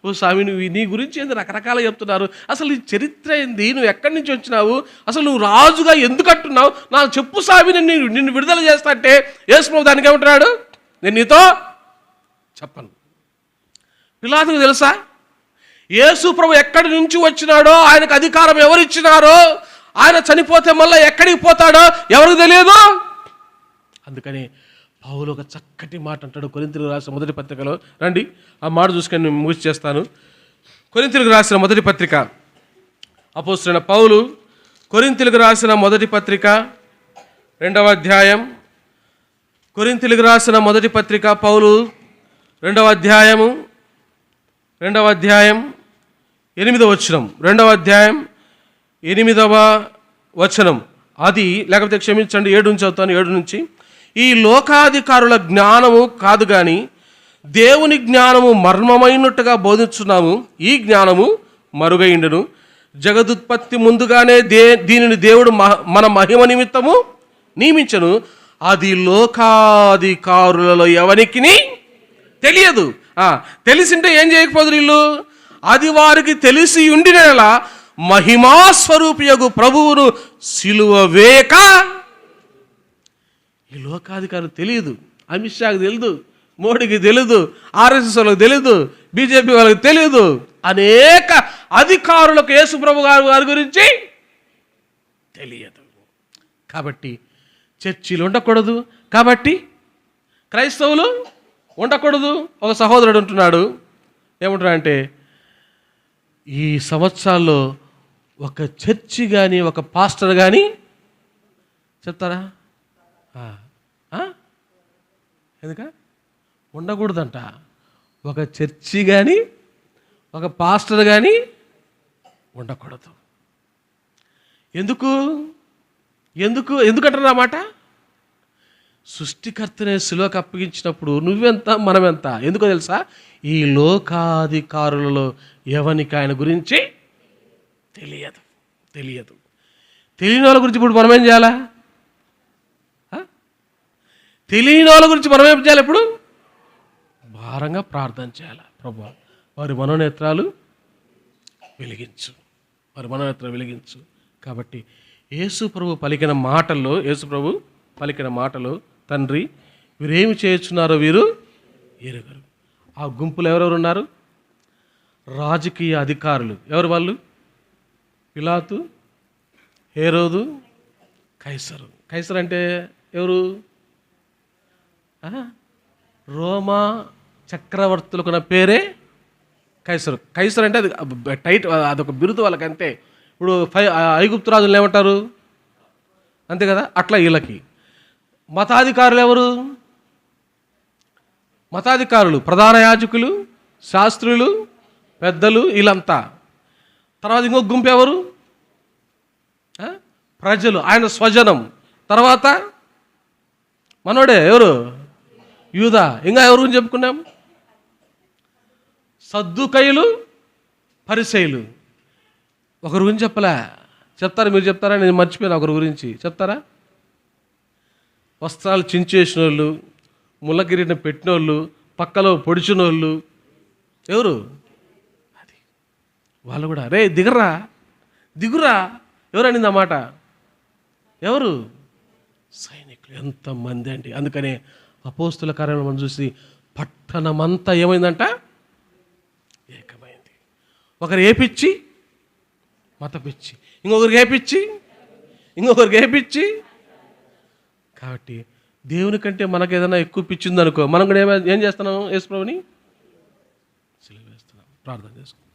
ఓ స్వామి, నువ్వు నీ గురించి ఏంది రకరకాలు చెప్తున్నారు, అసలు నీ చరిత్ర ఏంది, నువ్వు ఎక్కడి నుంచి వచ్చినావు, అసలు నువ్వు రాజుగా ఎందుకు అంటున్నావు, నాకు చెప్పు స్వామి, నిన్ను విడుదల చేస్తా అంటే యేసు ప్రభు దానికి ఏమంటున్నాడు? నేను నీతో చెప్పను. పిలాతుకు తెలుసా? యేసు ప్రభు ఎక్కడి నుంచి వచ్చినాడో, ఆయనకు అధికారం ఎవరిచ్చినారో, ఆయన చనిపోతే మళ్ళీ ఎక్కడికి పోతాడో ఎవరికి తెలియదు. అందుకని పౌలు ఒక చక్కటి మాట అంటాడు కొరింథీయులకు రాసిన మొదటి పత్రికలో. రండి, ఆ మాట చూసుకొని నేను ముగిసి చేస్తాను. కొరింథీయులకు రాసిన మొదటి పత్రిక, అపోస్తలుడైన పౌలు కొరింథీయులకు రాసిన మొదటి పత్రిక 2వ అధ్యాయం. కొరింథీయులకు రాసిన మొదటి పత్రిక పౌలు 2వ అధ్యాయం 8వ వచనం. 2వ అధ్యాయం 8వ వచనం. అది లేకపోతే క్షమించండి, 7 నుంచి చదువుతాను. 7 నుంచి. ఈ లోకాధికారుల జ్ఞానము కాదు కానీ దేవుని జ్ఞానము మర్మమైనట్టుగా బోధించున్నాము. ఈ జ్ఞానము మరుగైండును. జగదుత్పత్తి ముందుగానే దీనిని దేవుడు మన మహిమ నిమిత్తము నియమించను. అది లోకాధికారులలో ఎవరికి తెలియదు. తెలిసింటే ఏం చేయకపోదు వీళ్ళు? అది వారికి తెలిసి ఉండినలా మహిమాస్వరూపియగు ప్రభువును సిలువ వేక. ఈ లోకాధికారులు తెలియదు, అమిత్ షాకి తెలియదు, మోడీకి తెలియదు, ఆర్ఎస్ఎస్ వాళ్ళకి తెలియదు, బీజేపీ వాళ్ళకి తెలియదు, అనేక అధికారులకు యేసు ప్రభు గారి గురించి తెలియదు. కాబట్టి చర్చిలు ఉండకూడదు, కాబట్టి క్రైస్తవులు ఉండకూడదు. ఒక సహోదరుడు ఉంటున్నాడు, ఏమంటున్నాడంటే, ఈ సంవత్సరాల్లో ఒక చర్చి కానీ ఒక పాస్టర్ కానీ చెప్తారా? ఎందుక ఉండకూడదంట. ఒక చర్చి కానీ ఒక పాస్టర్ కానీ ఉండకూడదు. ఎందుకంటారు అన్నమాట? సృష్టికర్తనే శిలువకు అప్పగించినప్పుడు నువ్వెంత మనమెంత. ఎందుకో తెలుసా? ఈ లోకాధికారులలో ఎవరికి ఆయన గురించి తెలియదు. తెలియని వాళ్ళ గురించి ఇప్పుడు మనం ఏం చేయాలా? తెలియని వాళ్ళ గురించి మనం ఏం చేయాలి? ఇప్పుడు భారంగా ప్రార్థన చేయాలి. ప్రభువా, వారి మనోనేత్రాలు వెలిగించు, వారి మనోనేత్రం వెలిగించు. కాబట్టి యేసు ప్రభు పలికిన మాటలో తండ్రి వీరేమి చేయుచున్నారో వీరు ఎరుగరు. ఆ గుంపులో ఎవరెవరు ఉన్నారు? రాజకీయ అధికారులు. ఎవరు వాళ్ళు? పిలాతు, హేరోదు, కైసరు. కైసరు అంటే ఎవరు? రోమా చక్రవర్తులకున్న పేరే కైసరు. కైసరు అంటే అది టైట్, అదొక బిరుదు వాళ్ళకంతే. ఇప్పుడు ఐగుప్తు రాజులు ఏమంటారు? అంతే కదా. అట్లా వీళ్ళకి మతాధికారులు ఎవరు? మతాధికారులు ప్రధాన యాజకులు, శాస్త్రులు, పెద్దలు, వీళ్ళంతా. తర్వాత ఇంకొక గుంపు ఎవరు? ప్రజలు, ఆయన స్వజనం. తర్వాత మనోడే ఎవరు? యూదా. ఇంకా ఎవరు గురించి చెప్పుకున్నాం? సద్దుకయ్యులు, పరిసయ్యులు. ఒకరి గురించి చెప్పలే. చెప్తారా? మీరు చెప్తారా? నేను మర్చిపోయాను. ఒకరి గురించి చెప్తారా? వస్త్రాలు చించేసిన వాళ్ళు, ముళ్ళకిరీటం పెట్టిన వాళ్ళు, పక్కలో పొడిచిన వాళ్ళు. ఎవరు? అది వాళ్ళు కూడా రే దిగురా ఎవరనింది ఆ మాట? ఎవరు? సైనికులు. ఎంతమంది అండి. అందుకనే అపోస్తుల కార్యాలను మనం చూసి పట్టణమంతా ఏమైందంట? ఏకమైంది. ఒకరు ఏపిచ్చి మత పిచ్చి, ఇంకొకరికి ఏపిచ్చి. కాబట్టి దేవుని కంటే మనకు ఏదైనా ఎక్కువ పిచ్చిందనుకో, మనం కూడా ఏం చేస్తున్నాం? యేసు ప్రభువుని సిలువ వేస్తున్నాం. ప్రార్థన చేసుకో.